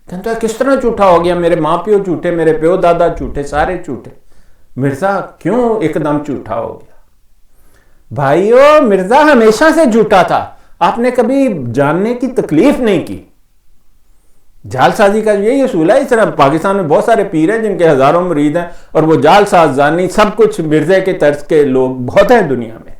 کہتا ہے کس طرح جھوٹا ہو گیا, میرے ماں پیو جھوٹے, میرے پیو دادا جھوٹے, سارے جھوٹے, مرزا کیوں ایک دم جھوٹا ہو گیا؟ بھائیو مرزا ہمیشہ سے جھوٹا تھا, آپ نے کبھی جاننے کی تکلیف نہیں کی. جال سازی کا یہی اصول ہے. اس طرح پاکستان میں بہت سارے پیر ہیں جن کے ہزاروں مرید ہیں, اور وہ جال ساز زانی سب کچھ مرزے کے طرز کے لوگ بہت ہیں دنیا میں.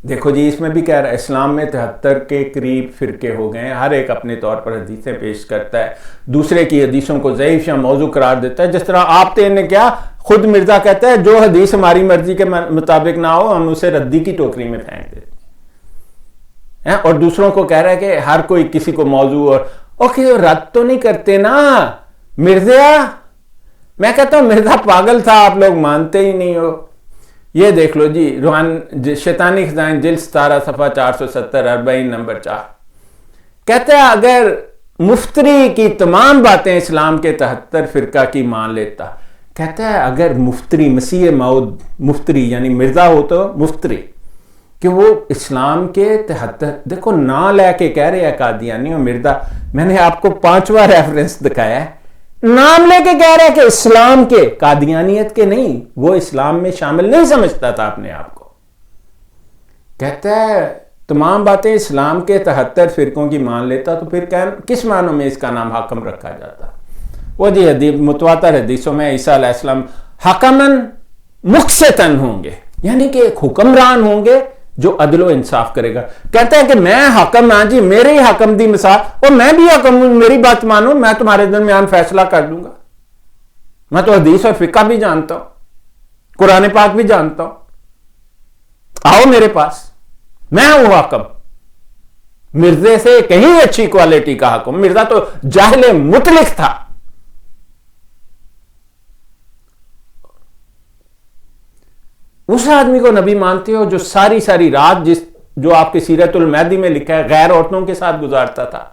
دیکھو جی اس میں بھی کہہ رہا ہے اسلام میں 73 کے قریب فرقے ہو گئے ہیں, ہر ایک اپنے طور پر حدیثیں پیش کرتا ہے, دوسرے کی حدیثوں کو ضعیف یا موضوع قرار دیتا ہے. جس طرح آپ نے کیا خود مرزا کہتا ہے جو حدیث ہماری مرضی کے مطابق نہ ہو ہم اسے ردی کی ٹوکری میں پھینک دیتے ہیں, اور دوسروں کو کہہ رہا ہے کہ ہر کوئی کسی کو موضوع اور رد تو نہیں کرتے نا مرزا. میں کہتا ہوں مرزا پاگل تھا, آپ لوگ مانتے ہی نہیں ہو. یہ دیکھ لو جی شیطانی خزائن جلد 17 صفحہ 470 40 نمبر 4 کہتا ہے اگر مفتری کی تمام باتیں اسلام کے 73 فرقہ کی مان لیتا, کہتا ہے اگر مفتری مسیح موعود مفتری یعنی مرزا ہو تو مفتری کہ وہ اسلام کے 73 دیکھو نا لے کے کہہ رہے ہیں قادیانی اور مرزا. میں نے آپ کو 5واں ریفرنس دکھایا ہے, نام لے کے کہہ رہے ہیں کہ اسلام کے, قادیانیت کے نہیں. وہ اسلام میں شامل نہیں سمجھتا تھا اپنے آپ کو. کہتا ہے تمام باتیں اسلام کے 73 فرقوں کی مان لیتا تو پھر کس معنوں میں اس کا نام حاکم رکھا جاتا؟ وہ جی متواتر حدیثوں میں عیسیٰ علیہ السلام حکمن مقسطن ہوں گے, یعنی کہ ایک حکمران ہوں گے جو عدل و انصاف کرے گا. کہتا ہے کہ میں حکم, ہاں جی میرے ہی حکم دی مثال, اور میں بھی حکم ہوں, میری بات مانو, میں تمہارے درمیان فیصلہ کر دوں گا. میں تو حدیث اور فقہ بھی جانتا ہوں، قرآن پاک بھی جانتا ہوں، آؤ میرے پاس، میں ہوں حاکم۔ مرزے سے کہیں اچھی کوالٹی کا حاکم، مرزا تو جاہل مطلق تھا۔ اس آدمی کو نبی مانتے ہو جو ساری رات جو آپ کی سیرت المہدی میں لکھا ہے غیر عورتوں کے ساتھ گزارتا تھا؟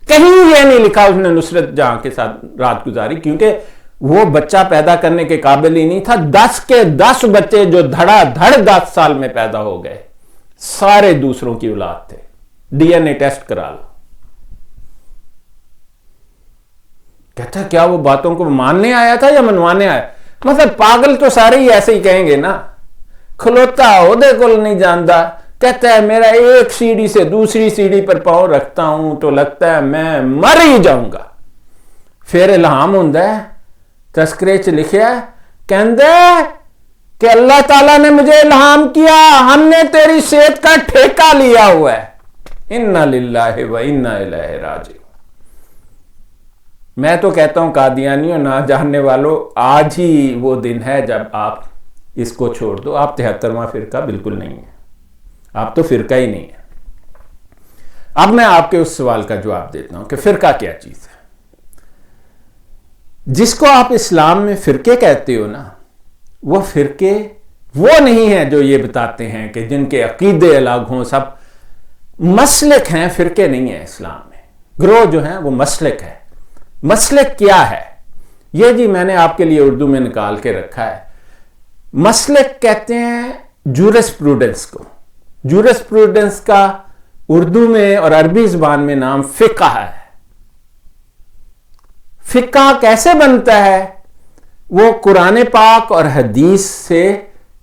کہیں یہ نہیں لکھا اس نے نصرت جہاں کے ساتھ رات گزاری، کیونکہ وہ بچہ پیدا کرنے کے قابل ہی نہیں تھا۔ 10 کے 10 بچے جو دھڑا دھڑ 10 سال میں پیدا ہو گئے، سارے دوسروں کی اولاد تھے۔ ڈی این اے ٹیسٹ کرا لو۔ کہتا ہے کیا وہ باتوں کو ماننے آیا تھا یا منوانے آیا؟ مطلب پاگل تو سارے ہی ایسے ہی کہیں گے نا، کھلوتا عہدے کو نہیں جانتا، کہتا ہے میرا ایک سیڑھی سے دوسری سیڑھی پر پاؤں رکھتا ہوں تو لگتا ہے میں مر ہی جاؤں گا۔ پھر الہام ہوندہ ہے، تذکرے چ لکھیا ہے، کہندے کہ اللہ تعالیٰ نے مجھے الہام کیا، ہم نے تیری صحت کا ٹھیکہ لیا ہوا ہے۔ انا للہ و انا الیہ راجعون۔ میں تو کہتا ہوں قادیانیوں نہ جاننے والوں، آج ہی وہ دن ہے جب آپ اس کو چھوڑ دو۔ آپ 73واں فرقہ بالکل نہیں ہے، آپ تو فرقہ ہی نہیں ہے۔ اب میں آپ کے اس سوال کا جواب دیتا ہوں کہ فرقہ کیا چیز ہے۔ جس کو آپ اسلام میں فرقے کہتے ہو نا، وہ فرقے وہ نہیں ہیں جو یہ بتاتے ہیں کہ جن کے عقیدے الگ ہوں، سب مسلک ہیں، فرقے نہیں ہیں اسلام میں۔ گروہ جو ہیں وہ مسلک ہے۔ مسلک کیا ہے؟ یہ جی میں نے آپ کے لیے اردو میں نکال کے رکھا ہے۔ مسلک کہتے ہیں جورس پروڈنس کو۔ جورس پروڈنس کا اردو میں اور عربی زبان میں نام فقہ ہے۔ فقہ کیسے بنتا ہے؟ وہ قرآن پاک اور حدیث سے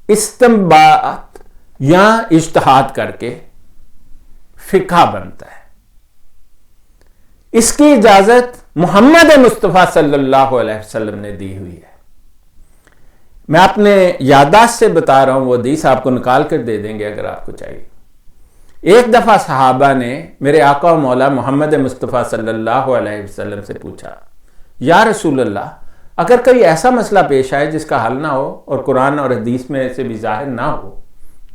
استنباط یا اجتہاد کر کے فقہ بنتا ہے۔ اس کی اجازت محمد مصطفیٰ صلی اللہ علیہ وسلم نے دی ہوئی ہے۔ میں اپنے یادداشت سے بتا رہا ہوں، وہ حدیث آپ کو نکال کر دے دیں گے اگر آپ کو چاہیے۔ ایک دفعہ صحابہ نے میرے آقا و مولا محمد مصطفیٰ صلی اللہ علیہ وسلم سے پوچھا، یا رسول اللہ، اگر کوئی ایسا مسئلہ پیش آئے جس کا حل نہ ہو اور قرآن اور حدیث میں سے بھی ظاہر نہ ہو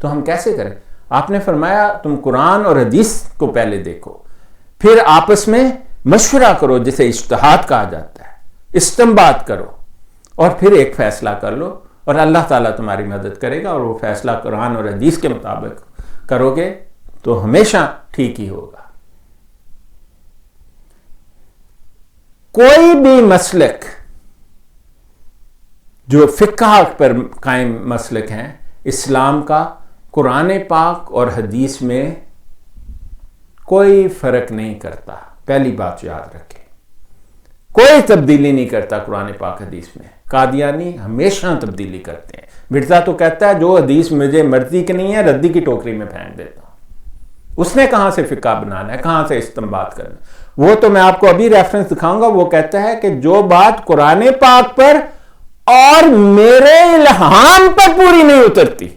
تو ہم کیسے کریں؟ آپ نے فرمایا تم قرآن اور حدیث کو پہلے دیکھو، پھر آپس میں مشورہ کرو جسے اجتہاد کہا جاتا ہے، استنباط کرو اور پھر ایک فیصلہ کر لو، اور اللہ تعالیٰ تمہاری مدد کرے گا، اور وہ فیصلہ قرآن اور حدیث کے مطابق کرو گے تو ہمیشہ ٹھیک ہی ہوگا۔ کوئی بھی مسلک جو فقہ پر قائم مسلک ہیں اسلام کا، قرآن پاک اور حدیث میں کوئی فرق نہیں کرتا۔ پہلی بات یاد رکھیں، کوئی تبدیلی نہیں کرتا قرآن پاک حدیث میں۔ قادیانی ہمیشہ تبدیلی کرتے ہیں۔ مرزا تو کہتا ہے جو حدیث مجھے مرضی کی نہیں ہے ردی کی ٹوکری میں پھینک دیتا ہوں۔ اس نے کہاں سے فقہ بنانا ہے، کہاں سے استنباط کرنا؟ وہ تو میں آپ کو ابھی ریفرنس دکھاؤں گا۔ وہ کہتا ہے کہ جو بات قرآن پاک پر اور میرے الہام پر پوری نہیں اترتی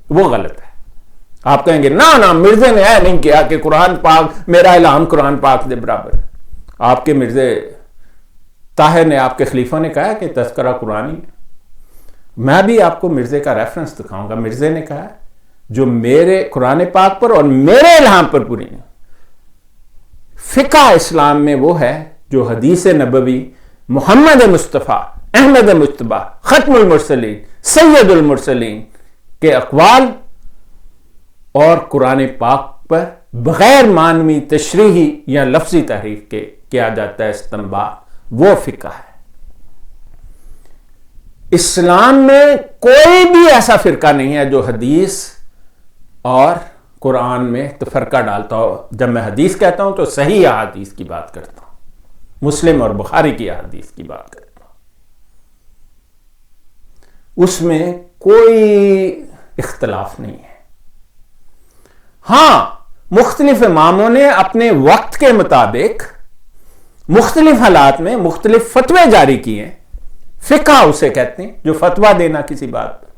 وہ غلط ہے۔ آپ کہیں گے نا مرزے نے ایسا نہیں کیا کہ قرآن پاک میرا الہام قرآن پاک کے برابر ہے۔ آپ کے مرزے طاہر نے، آپ کے خلیفہ نے کہا کہ تذکرہ قرآنی ہے۔ میں بھی آپ کو مرزے کا ریفرنس دکھاؤں گا۔ مرزے نے کہا جو میرے قرآن پاک پر اور میرے الہام پر پوری نہیں۔ فقہ اسلام میں وہ ہے جو حدیث نبوی، محمد مصطفیٰ، احمد مجتبی، ختم المرسلین، سید المرسلین کے اقوال اور قرآن پاک پر بغیر معنوی تشریحی یا لفظی تحریف کے کیا جاتا ہے استنباط، وہ فقہ ہے۔ اسلام میں کوئی بھی ایسا فرقہ نہیں ہے جو حدیث اور قرآن میں تفرقہ ڈالتا ہو۔ جب میں حدیث کہتا ہوں تو صحیح احادیث کی بات کرتا ہوں، مسلم اور بخاری کی احادیث کی بات کرتا ہوں۔ اس میں کوئی اختلاف نہیں ہے۔ ہاں، مختلف اماموں نے اپنے وقت کے مطابق مختلف حالات میں مختلف فتوے جاری کیے ہیں۔ فقہ اسے کہتے ہیں جو فتویٰ دینا کسی بات پر۔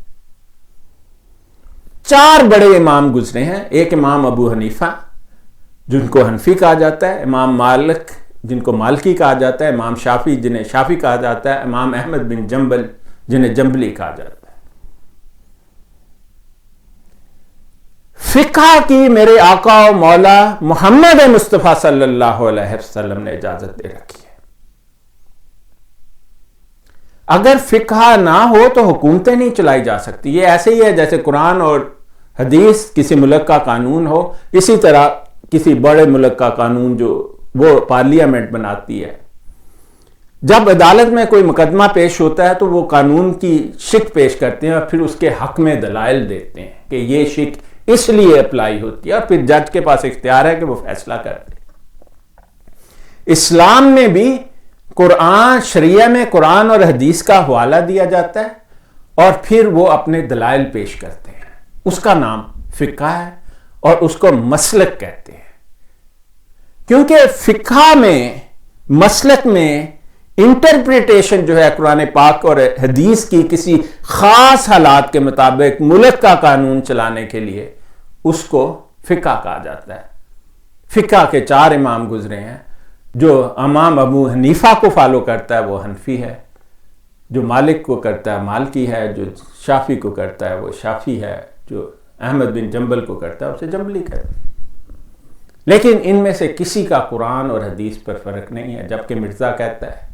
4 بڑے امام گزرے ہیں۔ ایک امام ابو حنیفہ جن کو حنفی کہا جاتا ہے، امام مالک، جن کو مالکی کہا جاتا ہے، امام شافعی جنہیں شافعی کہا جاتا ہے، امام احمد بن جنبل جنہیں جنبلی کہا جاتا ہے۔ فقہ کی میرے آقا و مولا محمد مصطفیٰ صلی اللہ علیہ وسلم نے اجازت دے رکھی ہے۔ اگر فقہ نہ ہو تو حکومتیں نہیں چلائی جا سکتی۔ یہ ایسے ہی ہے جیسے قرآن اور حدیث کسی ملک کا قانون ہو، اسی طرح کسی بڑے ملک کا قانون جو وہ پارلیمنٹ بناتی ہے، جب عدالت میں کوئی مقدمہ پیش ہوتا ہے تو وہ قانون کی شک پیش کرتے ہیں اور پھر اس کے حق میں دلائل دیتے ہیں کہ یہ شک اس لیے اپلائی ہوتی ہے، اور پھر جج کے پاس اختیار ہے کہ وہ فیصلہ کرتے۔ اسلام میں بھی قرآن، شریعہ میں قرآن اور حدیث کا حوالہ دیا جاتا ہے اور پھر وہ اپنے دلائل پیش کرتے ہیں۔ اس کا نام فقہ ہے اور اس کو مسلک کہتے ہیں، کیونکہ فقہ میں، مسلک میں انٹرپریٹیشن جو ہے قرآن پاک اور حدیث کی کسی خاص حالات کے مطابق ملک کا قانون چلانے کے لیے اس کو فقہ کہا جاتا ہے۔ فقہ کے 4 امام گزرے ہیں۔ جو امام ابو حنیفہ کو فالو کرتا ہے وہ حنفی ہے، جو مالک کو کرتا ہے مالکی ہے، جو شافعی کو کرتا ہے وہ شافعی ہے، جو احمد بن جنبل کو کرتا ہے اسے جنبلی کہتے ہیں۔ لیکن ان میں سے کسی کا قرآن اور حدیث پر فرق نہیں ہے، جبکہ مرزا کہتا ہے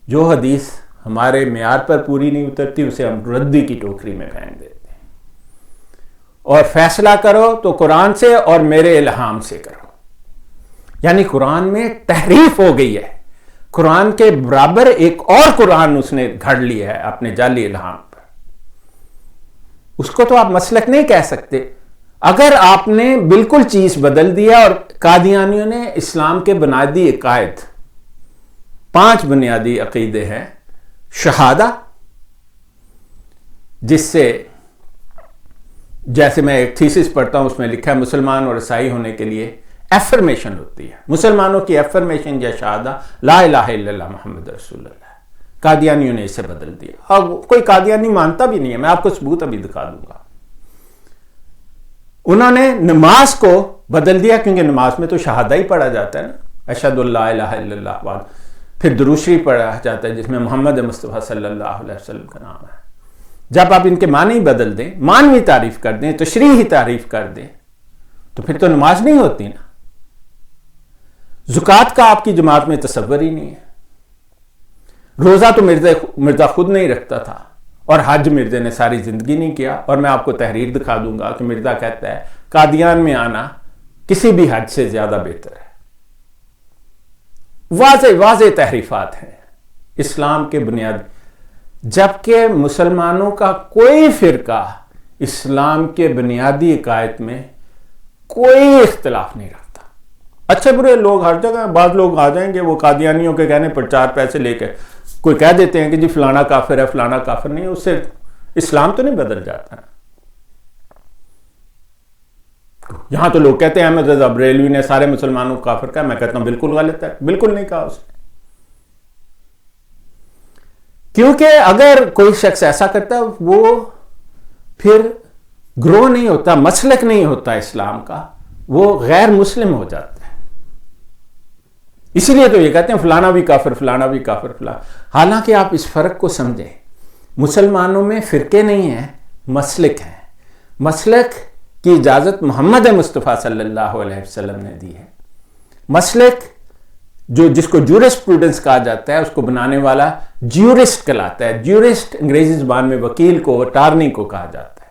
جو حدیث ہمارے معیار پر پوری نہیں اترتی اسے ہم ردی کی ٹوکری میں پھینک دیتے ہیں، اور فیصلہ کرو تو قرآن سے اور میرے الہام سے کرو۔ یعنی قرآن میں تحریف ہو گئی ہے، قرآن کے برابر ایک اور قرآن اس نے گھڑ لیا ہے اپنے جعلی الہام پر۔ اس کو تو آپ مسلک نہیں کہہ سکتے۔ اگر آپ نے بالکل چیز بدل دیا، اور قادیانیوں نے اسلام کے بنیادی عقائد 5 بنیادی عقیدے ہیں۔ شہادہ، جس سے جیسے میں ایک تھیسس پڑھتا ہوں اس میں لکھا ہے مسلمان اور عیسائی ہونے کے لیے ایفرمیشن ہوتی ہے۔ مسلمانوں کی ایفرمیشن یا شہادہ لا الہ الا اللہ محمد رسول اللہ۔ قادیانیوں نے اسے بدل دیا، اور کوئی قادیانی مانتا بھی نہیں ہے، میں آپ کو ثبوت ابھی دکھا دوں گا۔ انہوں نے نماز کو بدل دیا، کیونکہ نماز میں تو شہادہ ہی پڑھا جاتا ہے نا، اشہد اللہ الہ الا اللہ بعد پھر درود شریف پڑھا جاتا ہے جس میں محمد مصطفیٰ صلی اللہ علیہ وسلم کا نام ہے۔ جب آپ ان کے معنی بدل دیں، معنوی تعریف کر دیں، تشریحی تعریف کر دیں، تو پھر تو نماز نہیں ہوتی نا۔ زکوٰۃ کا آپ کی جماعت میں تصور ہی نہیں ہے۔ روزہ تو مرزا خود نہیں رکھتا تھا، اور حج مرزا نے ساری زندگی نہیں کیا، اور میں آپ کو تحریر دکھا دوں گا کہ مرزا کہتا ہے قادیان میں آنا کسی بھی حج سے زیادہ بہتر ہے۔ واضح تحریفات ہیں اسلام کے بنیاد، جبکہ مسلمانوں کا کوئی فرقہ اسلام کے بنیادی عقائد میں کوئی اختلاف نہیں رکھتا۔ اچھے برے لوگ ہر جگہ، بعض لوگ آ جائیں گے وہ قادیانیوں کے کہنے پر 4 پیسے لے کے کوئی کہہ دیتے ہیں کہ جی فلانا کافر ہے، فلانا کافر نہیں ہے، اس سے اسلام تو نہیں بدل جاتا۔ یہاں تو لوگ کہتے ہیں احمد رضا بریلوی نے سارے مسلمانوں کو کافر کہا، میں کہتا ہوں بالکل غلط ہے، بالکل نہیں کہا اس نے۔ کیونکہ اگر کوئی شخص ایسا کرتا ہے وہ پھر گروہ نہیں ہوتا، مسلک نہیں ہوتا اسلام کا، وہ غیر مسلم ہو جاتا ہے۔ اسی لیے تو یہ کہتے ہیں فلانا بھی کافر، فلانا بھی کافر، فلانا۔ حالانکہ آپ اس فرق کو سمجھیں، مسلمانوں میں فرقے نہیں ہیں، مسلک ہیں۔ مسلک کی اجازت محمد مصطفیٰ صلی اللہ علیہ وسلم نے دی ہے۔ مسلک جس کو جورسپروڈنس کہا جاتا ہے، اس کو بنانے والا جیورسٹ کہلاتا ہے۔ جیورسٹ انگریزی زبان میں وکیل کو، اٹارنی کو کہا جاتا ہے۔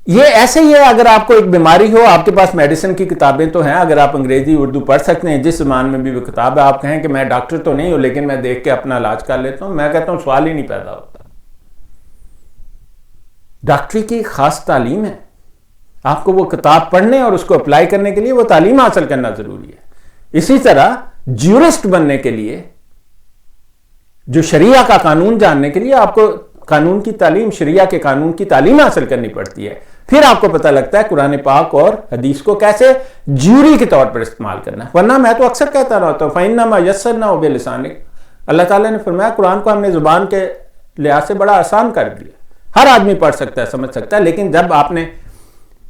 یہ ایسے ہی ہے، اگر آپ کو ایک بیماری ہو، آپ کے پاس میڈیسن کی کتابیں تو ہیں، اگر آپ انگریزی اردو پڑھ سکتے ہیں، جس زبان میں بھی وہ کتاب ہے، آپ کہیں کہ میں ڈاکٹر تو نہیں ہوں لیکن میں دیکھ کے اپنا علاج کر لیتا ہوں، میں کہتا ہوں سوال ہی نہیں پیدا ہوتا۔ ڈاکٹری کی خاص تعلیم ہے، آپ کو وہ کتاب پڑھنے اور اس کو اپلائی کرنے کے لیے وہ تعلیم حاصل کرنا ضروری ہے۔ اسی طرح جیورسٹ بننے کے لیے، جو شریعہ کا قانون جاننے کے لیے آپ کو قانون کی تعلیم، شریعہ کے قانون کی تعلیم حاصل کرنی پڑتی ہے۔ پھر آپ کو پتہ لگتا ہے قرآن پاک اور حدیث کو کیسے جیوری کے طور پر استعمال کرنا ہے۔ ورنہ میں تو اکثر کہتا رہتا ہوں فَإِنَّمَا يَسَّرْنَاهُ بِلِسَانِكَ، اللہ تعالیٰ نے فرمایا قرآن کو ہم نے زبان کے لحاظ سے بڑا آسان کر دیا، ہر آدمی پڑھ سکتا ہے، سمجھ سکتا ہے، لیکن جب آپ نے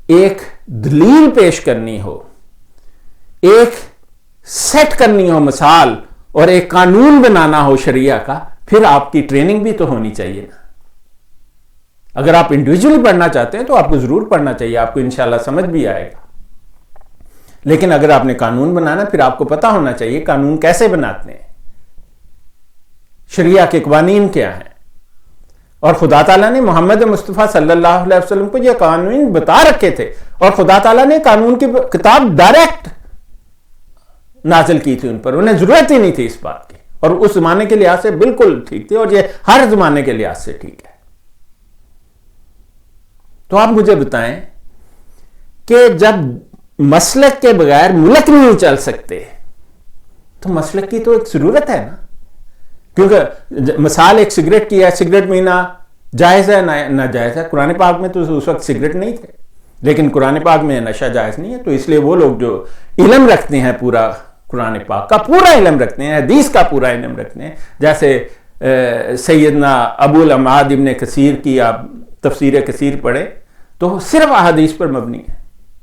ایک دلیل پیش کرنی ہو ایک سیٹ کرنی ہو مثال اور ایک قانون بنانا ہو شریعہ کا، پھر آپ کی ٹریننگ بھی تو ہونی چاہیے نا۔ اگر آپ انڈیویجولی پڑھنا چاہتے ہیں تو آپ کو ضرور پڑھنا چاہیے، آپ کو انشاءاللہ سمجھ بھی آئے گا، لیکن اگر آپ نے قانون بنانا پھر آپ کو پتا ہونا چاہیے قانون کیسے بناتے ہیں، شریعہ کے قوانین کیا ہیں۔ اور خدا تعالیٰ نے محمد مصطفیٰ صلی اللہ علیہ وسلم کو یہ قانون بتا رکھے تھے، اور خدا تعالیٰ نے قانون کی کتاب ڈائریکٹ نازل کی تھی ان پر، انہیں ضرورت ہی نہیں تھی اس بات کی، اور اس زمانے کے لحاظ سے بالکل ٹھیک تھی، اور یہ ہر زمانے کے لحاظ سے ٹھیک ہے۔ تو آپ مجھے بتائیں کہ جب مسلک کے بغیر ملک نہیں چل سکتے تو مسلک کی تو ایک ضرورت ہے نا، کیونکہ مثال ایک سگریٹ کی ہے، سگریٹ پینا جائز ہے نہ جائز ہے؟ قرآن پاک میں تو اس وقت سگریٹ نہیں تھے، لیکن قرآن پاک میں نشہ جائز نہیں ہے، تو اس لیے وہ لوگ جو علم رکھتے ہیں پورا قرآن پاک کا پورا علم رکھتے ہیں، حدیث کا پورا علم رکھتے ہیں، جیسے سیدنا ابو العماد ابن کثیر کی آپ تفسیر کثیر پڑھیں تو صرف احادیث پر مبنی ہے،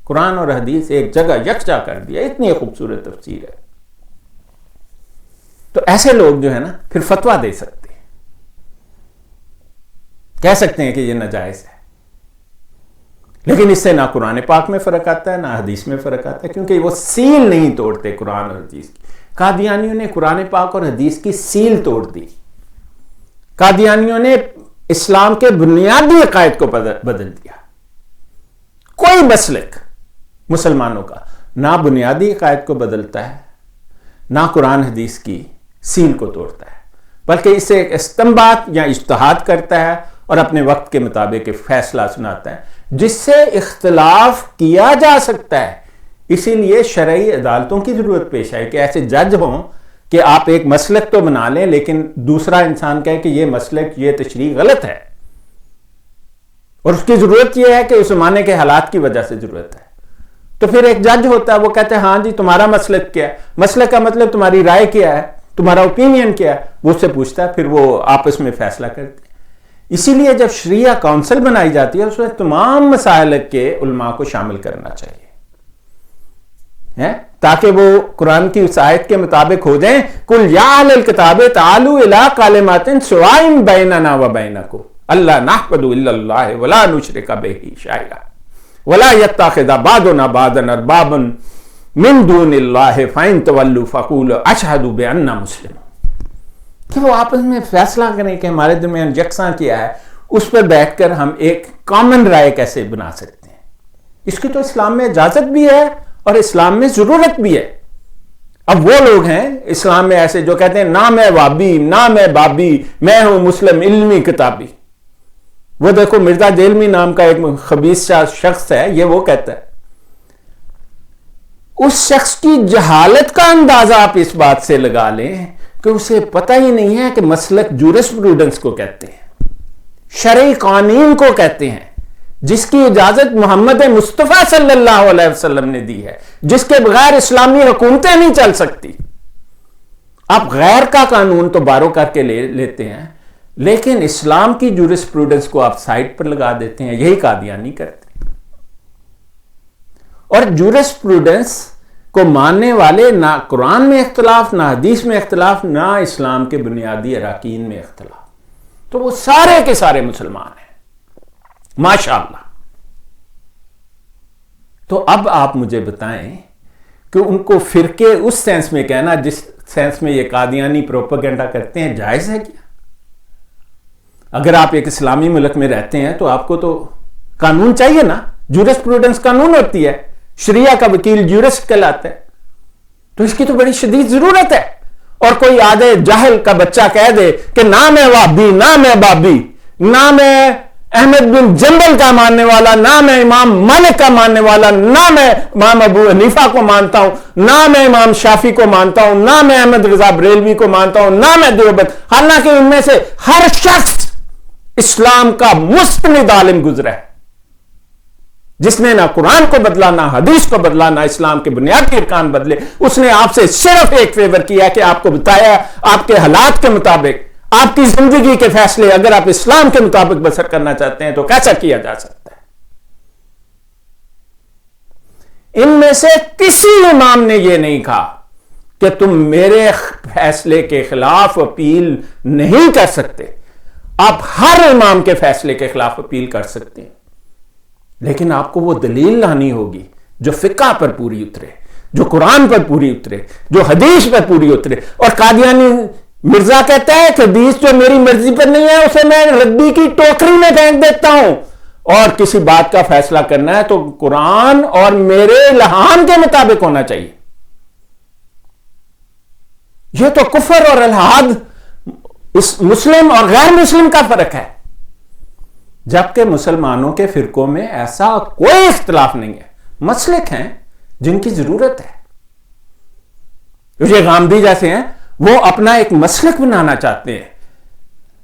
قرآن اور حدیث ایک جگہ یکجا کر دیا، اتنی خوبصورت تفسیر ہے۔ تو ایسے لوگ جو ہے نا پھر فتویٰ دے سکتے ہیں، کہہ سکتے ہیں کہ یہ ناجائز ہے، لیکن اس سے نہ قرآن پاک میں فرق آتا ہے نہ حدیث میں فرق آتا ہے، کیونکہ وہ سیل نہیں توڑتے قرآن اور حدیث کی۔ قادیانیوں نے قرآن پاک اور حدیث کی سیل توڑ دی، قادیانیوں نے اسلام کے بنیادی عقائد کو بدل دیا۔ کوئی مسلک مسلمانوں کا نہ بنیادی عقائد کو بدلتا ہے نہ قرآن حدیث کی سیل کو توڑتا ہے، بلکہ اسے ایک استنباط یا اجتہاد کرتا ہے اور اپنے وقت کے مطابق ایک فیصلہ سناتا ہے جس سے اختلاف کیا جا سکتا ہے۔ اسی لیے شرعی عدالتوں کی ضرورت پیش آئی کہ ایسے جج ہوں کہ آپ ایک مسلک تو بنا لیں لیکن دوسرا انسان کہے کہ یہ مسلک یہ تشریح غلط ہے، اور اس کی ضرورت یہ ہے کہ اس زمانے کے حالات کی وجہ سے ضرورت ہے۔ تو پھر ایک جج ہوتا ہے، وہ کہتے ہیں ہاں جی تمہارا مسلک کیا ہے، مسلک کا مطلب تمہاری رائے کیا ہے، تمہارا اوپینین کیا ہے، وہ اس سے پوچھتا ہے، پھر وہ آپس میں فیصلہ کرتے ہیں۔ اسی لیے جب شریعہ کونسل بنائی جاتی ہے اس میں تمام مسائل کے علماء کو شامل کرنا چاہیے، تاکہ وہ قرآن کی اس آیت کے مطابق ہو جائیں، قُلْ يَا أَهْلَ الْكِتَابِ تَعَالُوا إِلَىٰ كَلِمَةٍ سَوَاءٍ بَيْنَنَا وَبَيْنَكُمْ أَلَّا نَعْبُدَ إِلَّا اللَّهَ وَلَا نُشْرِكَ بِهِ شَيْئًا وَلَا يَتَّخِذَ بَعْضُنَا بَعْضًا أَرْبَابًا مِن دُونِ اللَّهِ فَإِن تَوَلُّوا فَقُولُوا أَشْهَدُ بِأَنَّا مُسْلِمُونَ، کہ وہ آپس میں فیصلہ کریں کہ ہمارے درمیان یکساں کیا ہے، اس پر بیٹھ کر ہم ایک کامن رائے کیسے بنا سکتے ہیں۔ اس کی تو اسلام میں اجازت بھی ہے اور اسلام میں ضرورت بھی ہے۔ اب وہ لوگ ہیں اسلام میں ایسے جو کہتے ہیں نہ میں وابی نہ میں بابی، میں ہوں مسلم علمی کتابی۔ وہ دیکھو مرزا جیلمی نام کا ایک خبیث شخص ہے، یہ وہ کہتا ہے۔ اس شخص کی جہالت کا اندازہ آپ اس بات سے لگا لیں کہ اسے پتہ ہی نہیں ہے کہ مسلک جورسپروڈنس کو کہتے ہیں، شرعی قوانین کو کہتے ہیں، جس کی اجازت محمد مصطفیٰ صلی اللہ علیہ وسلم نے دی ہے، جس کے بغیر اسلامی حکومتیں نہیں چل سکتی۔ آپ غیر کا قانون تو بارو کر کے لیتے ہیں، لیکن اسلام کی جورسپروڈنس کو آپ سائٹ پر لگا دیتے ہیں، یہی قادیانی کرتے ہیں۔ اور جورسپروڈنس کو ماننے والے نہ قرآن میں اختلاف، نہ حدیث میں اختلاف، نہ اسلام کے بنیادی اراکین میں اختلاف، تو وہ سارے کے سارے مسلمان ہیں ماشاءاللہ۔ تو اب آپ مجھے بتائیں کہ ان کو فرقے اس سینس میں کہنا جس سینس میں یہ قادیانی پروپیگنڈا کرتے ہیں جائز ہے کیا؟ اگر آپ ایک اسلامی ملک میں رہتے ہیں تو آپ کو تو قانون چاہیے نا، جورسپروڈنس قانون ہوتی ہے، شریعہ کا وکیل جورسٹ کہلاتا ہے، تو اس کی تو بڑی شدید ضرورت ہے۔ اور کوئی آدھے جاہل کا بچہ کہہ دے کہ نہ میں وابی نہ میں بابی، نہ میں احمد بن جنبل کا ماننے والا، نہ میں امام مالک کا ماننے والا، نہ میں امام ابو حنیفہ کو مانتا ہوں، نہ میں امام شافی کو مانتا ہوں، نہ میں احمد رضا بریلوی کو مانتا ہوں، نہ میں دیوبند، حالانکہ ان میں سے ہر شخص اسلام کا مستند عالم گزرا ہے، جس نے نہ قرآن کو بدلا، نہ حدیث کو بدلا، نہ اسلام کے بنیادی ارکان بدلے۔ اس نے آپ سے صرف ایک فیور کیا کہ آپ کو بتایا آپ کے حالات کے مطابق آپ کی زندگی کے فیصلے اگر آپ اسلام کے مطابق بسر کرنا چاہتے ہیں تو کیسا کیا جا سکتا ہے۔ ان میں سے کسی امام نے یہ نہیں کہا کہ تم میرے فیصلے کے خلاف اپیل نہیں کر سکتے. آپ ہر امام کے فیصلے کے خلاف اپیل کر سکتے ہیں، لیکن آپ کو وہ دلیل لانی ہوگی جو فقہ پر پوری اترے، جو قرآن پر پوری اترے، جو حدیث پر پوری اترے. اور قادیانی مرزا کہتا ہے کہ حدیث جو میری مرضی پر نہیں ہے اسے میں ردی کی ٹوکری میں پھینک دیتا ہوں، اور کسی بات کا فیصلہ کرنا ہے تو قرآن اور میرے لحان کے مطابق ہونا چاہیے. یہ تو کفر اور الحاد، اس مسلم اور غیر مسلم کا فرق ہے. جبکہ مسلمانوں کے فرقوں میں ایسا کوئی اختلاف نہیں ہے. مسلک ہیں جن کی ضرورت ہے. یہ غامدی جیسے ہیں، وہ اپنا ایک مسلک بنانا چاہتے ہیں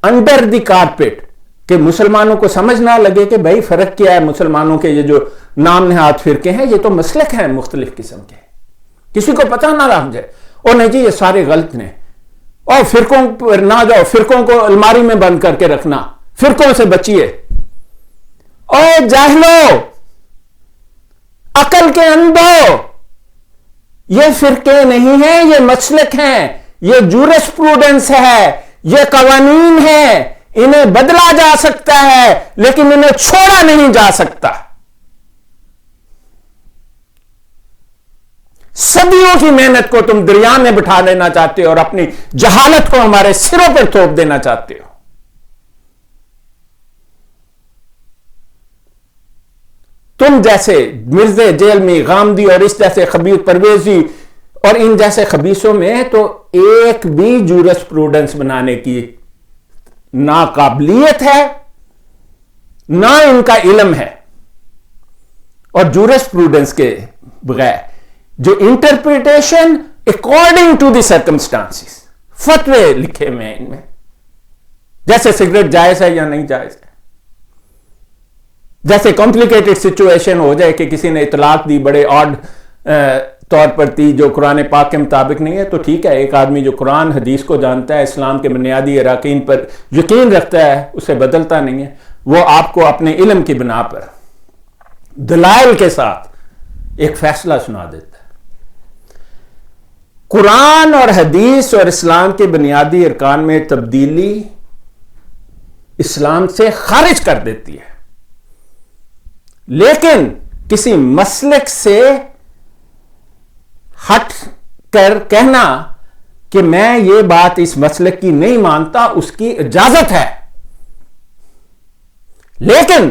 انڈر دی کارپیٹ، کہ مسلمانوں کو سمجھ نہ لگے کہ بھائی فرق کیا ہے. مسلمانوں کے یہ جو نام نہاد فرقے ہیں یہ تو مسلک ہیں مختلف قسم کے، کسی کو پتہ نہ لگ جائے اور نہیں جی یہ سارے غلط ہیں، اور فرقوں پر نہ جاؤ، فرقوں کو الماری میں بند کر کے رکھنا، فرقوں سے بچیے. اور جاہلو، عقل کے اندھو، یہ فرقے نہیں ہیں، یہ مسلک ہیں، یہ جورسپروڈنس ہے، یہ قوانین ہیں. انہیں بدلا جا سکتا ہے لیکن انہیں چھوڑا نہیں جا سکتا. صدیوں کی محنت کو تم دریا میں بٹھا دینا چاہتے ہو اور اپنی جہالت کو ہمارے سروں پر تھوپ دینا چاہتے ہو. تم جیسے مرزے جیلمی، غامدی اور اس جیسے خبیث پرویزی اور ان جیسے خبیثوں میں تو ایک بھی جورسپروڈنس بنانے کی نہ قابلیت ہے نہ ان کا علم ہے. اور جورسپروڈنس کے بغیر جو interpretation according to the circumstances فتوے لکھے ہوئے ہیں ان میں، جیسے سگریٹ جائز ہے یا نہیں جائز ہے، جیسے کمپلیکیٹڈ سچویشن ہو جائے کہ کسی نے اطلاق دی بڑے آڈ طور پر دی جو قرآن پاک کے مطابق نہیں ہے، تو ٹھیک ہے، ایک آدمی جو قرآن حدیث کو جانتا ہے، اسلام کے بنیادی اراکین پر یقین رکھتا ہے، اسے بدلتا نہیں ہے، وہ آپ کو اپنے علم کی بنا پر دلائل کے ساتھ ایک فیصلہ سنا دیتا ہے. قرآن اور حدیث اور اسلام کے بنیادی ارکان میں تبدیلی اسلام سے خارج کر دیتی ہے، لیکن کسی مسلک سے ہٹ کر کہنا کہ میں یہ بات اس مسلک کی نہیں مانتا، اس کی اجازت ہے. لیکن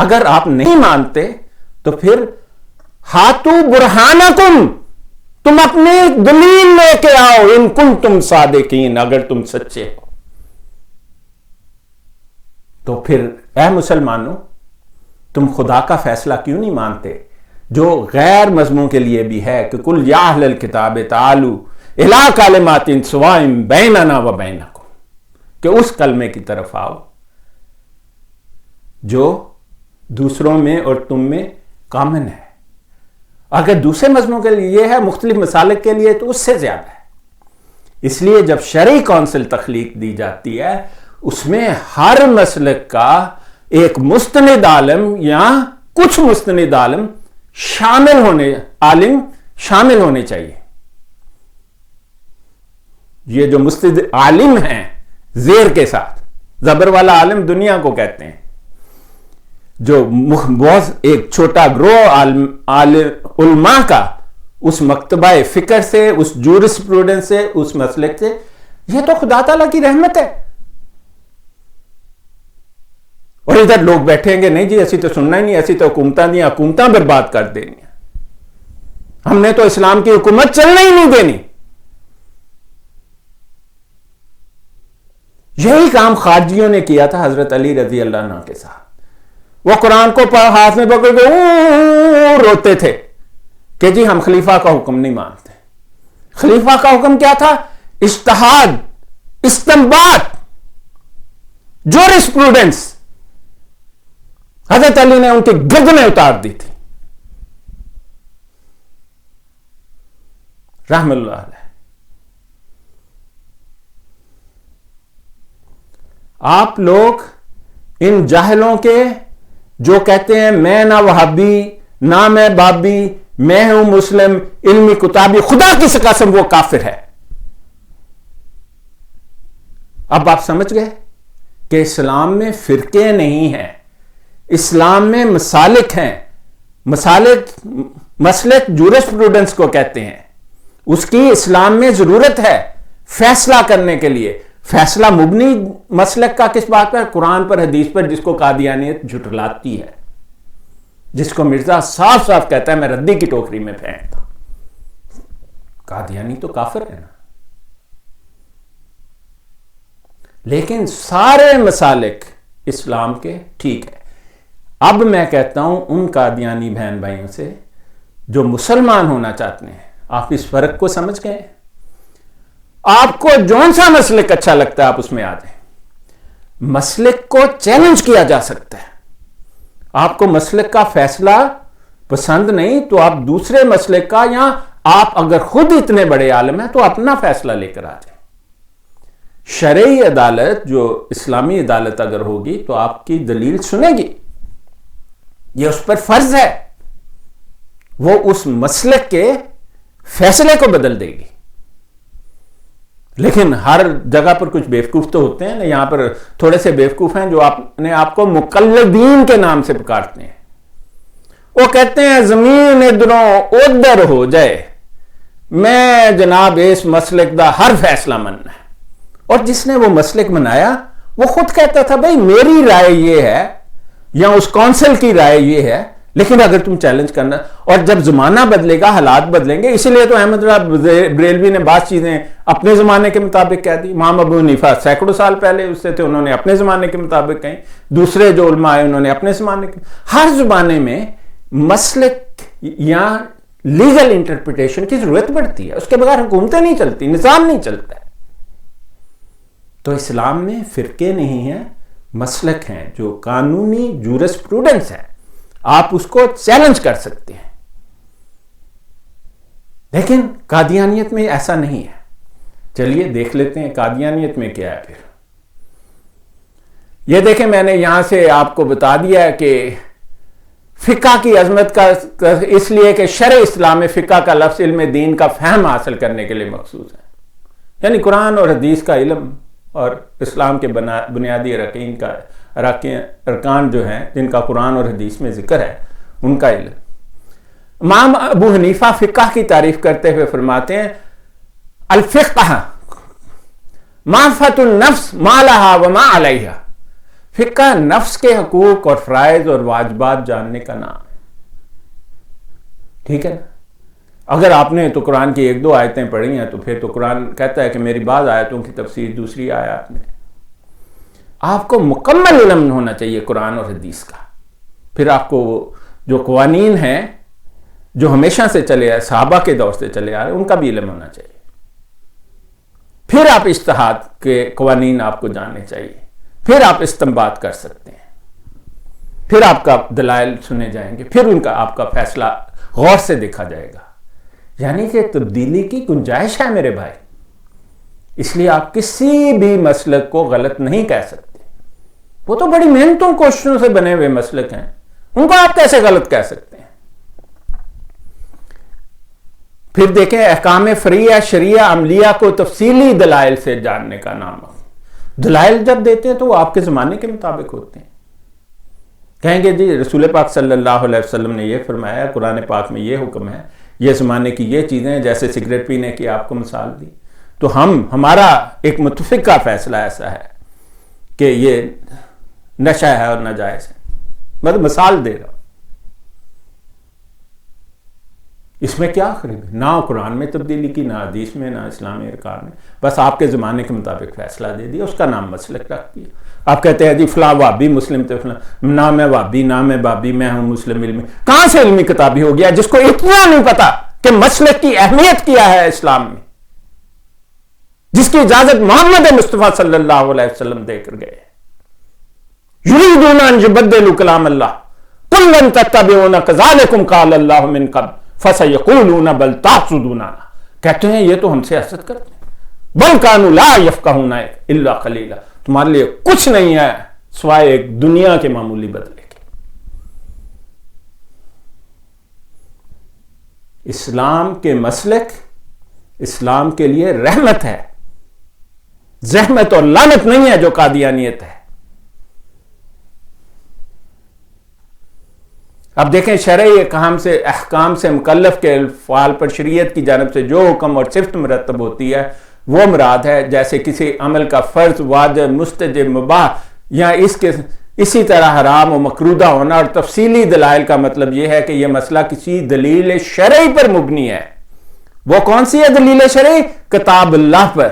اگر آپ نہیں مانتے تو پھر ہاتو برہانکم، تم اپنی دلیل لے کے آؤ، ان کنتم صادقین، اگر تم سچے ہو. تو پھر اے مسلمانوں، تم خدا کا فیصلہ کیوں نہیں مانتے جو غیر مظلوموں کے لیے بھی ہے کہ کل یا اہل الکتاب تعالوا الی کلمات سواء بیننا و بینکم، کہ اس کلمے کی طرف آؤ جو دوسروں میں اور تم میں کامن ہے. اگر دوسرے مذہبوں کے لیے یہ ہے، مختلف مسالک کے لیے، تو اس سے زیادہ ہے. اس لیے جب شرعی کونسل تخلیق دی جاتی ہے اس میں ہر مسلک کا ایک مستند عالم یا کچھ مستند عالم شامل ہونے چاہیے. یہ جو مستند عالم ہیں زیر کے ساتھ، زبر والا عالم دنیا کو کہتے ہیں، جو بہت ایک چھوٹا گروہ علماء کا اس مکتبہ فکر سے، اس جورسپروڈنس سے، اس مسلک سے، یہ تو خدا تعالیٰ کی رحمت ہے. اور ادھر لوگ بیٹھیں گے نہیں جی اسی تو سننا ہی نہیں، ایسی تو حکومتاں برباد کر دینی ہیں، ہم نے تو اسلام کی حکومت چلنے ہی نہیں دینی. یہی کام خارجیوں نے کیا تھا حضرت علی رضی اللہ عنہ کے ساتھ. وہ قرآن کو ہاتھ میں پکڑ کے روتے تھے کہ جی ہم خلیفہ کا حکم نہیں مانتے. خلیفہ کا حکم کیا تھا؟ اجتہاد، استنباط، جورسپروڈنس. حضرت علی نے ان کی گردنیں اتار دی تھی رحم اللہ علیہ. آپ لوگ ان جاہلوں کے جو کہتے ہیں میں نہ وہابی، نہ میں بابی، میں ہوں مسلم علمی کتابی، خدا کی قسم وہ کافر ہے۔ اب آپ سمجھ گئے کہ اسلام میں فرقے نہیں ہیں، اسلام میں مسالک ہیں۔ مسلک جورسپروڈنس کو کہتے ہیں، اس کی اسلام میں ضرورت ہے فیصلہ کرنے کے لیے۔ فیصلہ مبنی مسلک کا کس بات پر؟ قرآن پر، حدیث پر، جس کو قادیانیت جھٹلاتی ہے، جس کو مرزا صاف صاف کہتا ہے میں ردی کی ٹوکری میں پھینکتا۔ قادیانی تو کافر ہے نا۔ لیکن سارے مسالک اسلام کے ٹھیک ہے۔ اب میں کہتا ہوں ان قادیانی بہن بھائیوں سے جو مسلمان ہونا چاہتے ہیں، آپ اس فرق کو سمجھ گئے؟ آپ کو جون سا مسلک اچھا لگتا ہے آپ اس میں آ جائیں۔ مسلک کو چیلنج کیا جا سکتا ہے۔ آپ کو مسلک کا فیصلہ پسند نہیں تو آپ دوسرے مسلک کا، یا آپ اگر خود اتنے بڑے عالم ہیں تو اپنا فیصلہ لے کر آ جائیں۔ شرعی عدالت، جو اسلامی عدالت اگر ہوگی تو آپ کی دلیل سنے گی، یہ اس پر فرض ہے، وہ اس مسلک کے فیصلے کو بدل دے گی۔ لیکن ہر جگہ پر کچھ بیوقوف تو ہوتے ہیں نا، یہاں پر تھوڑے سے بیوقوف ہیں جو اپنے آپ کو مقلدین کے نام سے پکارتے ہیں۔ وہ کہتے ہیں زمین ادھروں ادھر ہو جائے، میں جناب اس مسلک دا ہر فیصلہ مننا ہے۔ اور جس نے وہ مسلک منایا وہ خود کہتا تھا بھائی میری رائے یہ ہے، یا اس کونسل کی رائے یہ ہے، لیکن اگر تم چیلنج کرنا، اور جب زمانہ بدلے گا حالات بدلیں گے، اسی لیے تو احمد رضا بریلوی نے بعض چیزیں اپنے زمانے کے مطابق کہہ دی۔ امام ابو حنیفہ سینکڑوں سال پہلے اس سے تھے، انہوں نے اپنے زمانے کے مطابق کہیں، دوسرے جو علماء آئے انہوں نے اپنے زمانے کے۔ ہر زمانے میں مسلک یا لیگل انٹرپریٹیشن کی ضرورت پڑتی ہے، اس کے بغیر حکومتیں نہیں چلتی، نظام نہیں چلتا ہے۔ تو اسلام میں فرقے نہیں ہیں، مسلک ہیں جو قانونی جورسپروڈنس ہے، آپ اس کو چیلنج کر سکتے ہیں۔ لیکن قادیانیت میں ایسا نہیں ہے۔ چلیے دیکھ لیتے ہیں قادیانیت میں کیا ہے۔ پھر یہ دیکھیں، میں نے یہاں سے آپ کو بتا دیا ہے کہ فقہ کی عظمت کا اس لیے کہ شرع اسلام میں فقہ کا لفظ علم دین کا فہم حاصل کرنے کے لیے مخصوص ہے، یعنی قرآن اور حدیث کا علم اور اسلام کے بنیادی ارکان جو ہیں جن کا قرآن اور حدیث میں ذکر ہے ان کا علم۔ امام ابو حنیفہ فقہ کی تعریف کرتے ہوئے فرماتے ہیں الفقہ معرفت النفس ما لہا وما علیہا، فقہ نفس کے حقوق اور فرائض اور واجبات جاننے کا نام ہے۔ ٹھیک ہے نا؟ اگر آپ نے تو قرآن کی ایک دو آیتیں پڑھی ہیں تو پھر تو قرآن کہتا ہے کہ میری بعض آیتوں کی تفسیر دوسری آیات میں۔ آپ کو مکمل علم ہونا چاہیے قرآن اور حدیث کا۔ پھر آپ کو جو قوانین ہیں جو ہمیشہ سے چلے آئے، صحابہ کے دور سے چلے آ رہے، ان کا بھی علم ہونا چاہیے۔ پھر آپ اجتہاد کے قوانین آپ کو جاننے چاہیے، پھر آپ استنباط کر سکتے ہیں، پھر آپ کا دلائل سنے جائیں گے، پھر ان کا آپ کا فیصلہ غور سے دیکھا جائے گا۔ یعنی کہ تبدیلی کی گنجائش ہے میرے بھائی، اس لیے آپ کسی بھی مسلک کو غلط نہیں کہہ سکتے۔ وہ تو بڑی محنتوں کوششوں سے بنے ہوئے مسلک ہیں، ان کو آپ کیسے غلط کہہ سکتے ہیں؟ پھر دیکھیں احکام فریعہ شریعہ عملیہ کو تفصیلی دلائل سے جاننے کا نام ہے۔ دلائل جب دیتے ہیں تو وہ آپ کے زمانے کے مطابق ہوتے ہیں۔ کہیں گے جی رسول پاک صلی اللہ علیہ وسلم نے یہ فرمایا، قرآن پاک میں یہ حکم ہے، یہ زمانے کی یہ چیزیں، جیسے سگریٹ پینے کی آپ کو مثال دی، تو ہمارا ایک متفقہ فیصلہ ایسا ہے کہ یہ نشہ ہے اور ناجائز ہے۔ میں تو مثال دے رہا ہوں، اس میں کیا خرید ہے؟ نہ قرآن میں تبدیلی کی، نہ حدیث میں، نہ اسلامی ارکان میں، بس آپ کے زمانے کے مطابق فیصلہ دے دیا، اس کا نام مسلک رکھ دیا۔ آپ کہتے ہیں جی فلاں وہابی مسلم تھے، فلاں نہ میں وہابی نہ میں بابی، میں ہوں مسلم علمی۔ کہاں سے علمی کتابی ہو گیا جس کو اتنا نہیں پتا کہ مسلک کی اہمیت کیا ہے اسلام میں، جس کی اجازت محمد مصطفیٰ صلی اللہ علیہ وسلم دے کر گئے۔ یریدون ان یبدلوا کلام اللہ قل لن تتبعون کذلکم قال اللہ من قبل فسیقولون بل تحسدوننا، کہتے ہیں یہ تو ہم سے حسد کرتے ہیں، بل کانوا لا یفقہون الا قلیلا، تمہارے لیے کچھ نہیں ہے سوائے ایک دنیا کے معمولی بدلے کے۔ اسلام کے مسلک اسلام کے لیے رحمت ہے، زحمت اور لعنت نہیں ہے جو قادیانیت ہے۔ اب دیکھیں شرعی احکام سے مکلف کے افعال پر شریعت کی جانب سے جو حکم اور صفت مرتب ہوتی ہے وہ مراد ہے، جیسے کسی عمل کا فرض، واجب، مستحب، مباح، یا اسی طرح حرام و مکروہ ہونا، اور تفصیلی دلائل کا مطلب یہ ہے کہ یہ مسئلہ کسی دلیل شرعی پر مبنی ہے۔ وہ کون سی ہے دلیل شرعی؟ کتاب اللہ پر،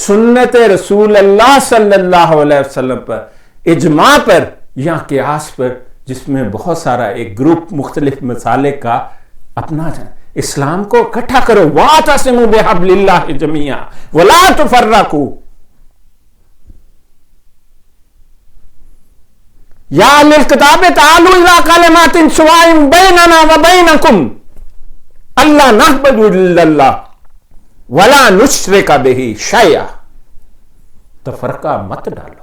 سنت رسول اللہ صلی اللہ علیہ وسلم پر، اجماع پر یا قیاس پر، جس میں بہت سارا ایک گروپ مختلف مسالک کا اپنا اسلام کو اکٹھا کرو، وَاعْتَصِمُوا بِحَبْلِ اللَّهِ جَمِيعًا وَلَا تُفَرَّقُوا، یا اہل الکتاب تعالوا الی کلمات سواء بیننا وبینکم الا نعبد الا اللہ ولا نشرک بہ شیئا، تفرقہ مت ڈالو۔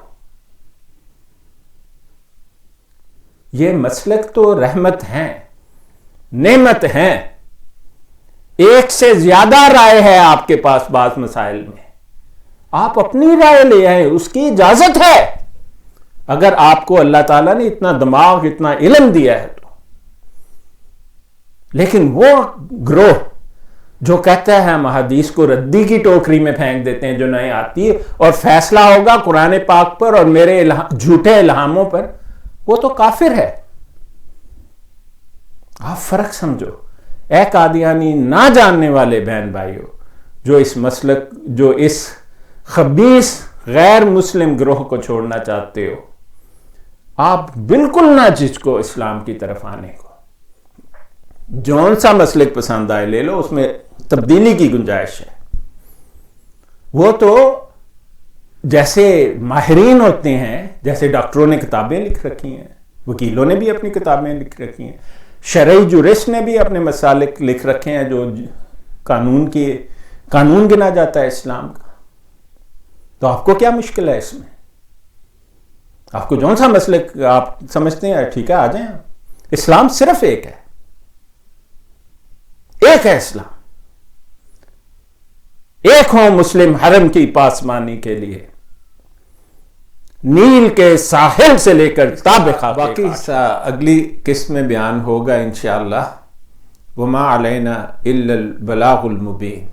یہ مسلک تو رحمت ہیں، نعمت ہیں، ایک سے زیادہ رائے ہے آپ کے پاس بعض مسائل میں، آپ اپنی رائے لے آئیں، اس کی اجازت ہے اگر آپ کو اللہ تعالیٰ نے اتنا دماغ، اتنا علم دیا ہے تو۔ لیکن وہ گروہ جو کہتا ہے ہم حدیث کو ردی کی ٹوکری میں پھینک دیتے ہیں جو نہیں آتی، اور فیصلہ ہوگا قرآن پاک پر اور میرے جھوٹے الہاموں پر، وہ تو کافر ہے۔ آپ فرق سمجھو۔ اے قادیانی نہ جاننے والے بہن بھائیوں، جو اس خبیث غیر مسلم گروہ کو چھوڑنا چاہتے ہو، آپ بالکل نہ جھجکو اسلام کی طرف آنے کو۔ جون سا مسلک پسند آئے لے لو، اس میں تبدیلی کی گنجائش ہے۔ وہ تو جیسے ماہرین ہوتے ہیں، جیسے ڈاکٹروں نے کتابیں لکھ رکھی ہیں، وکیلوں نے بھی اپنی کتابیں لکھ رکھی ہیں، شرعی جورسٹ نے بھی اپنے مسالک لکھ رکھے ہیں جو قانون گنا جاتا ہے اسلام کا۔ تو آپ کو کیا مشکل ہے اس میں؟ آپ کو جون سا مسلک آپ سمجھتے ہیں ٹھیک ہے آ جائیں۔ اسلام صرف ایک ہے، ایک ہے اسلام، ایک ہو مسلم حرم کی پاسمانی کے لیے، نیل کے ساحل سے لے کر تابخا۔ باقی اگلی قسط میں بیان ہوگا انشاءاللہ۔ وما علینا الا البلاغ المبین۔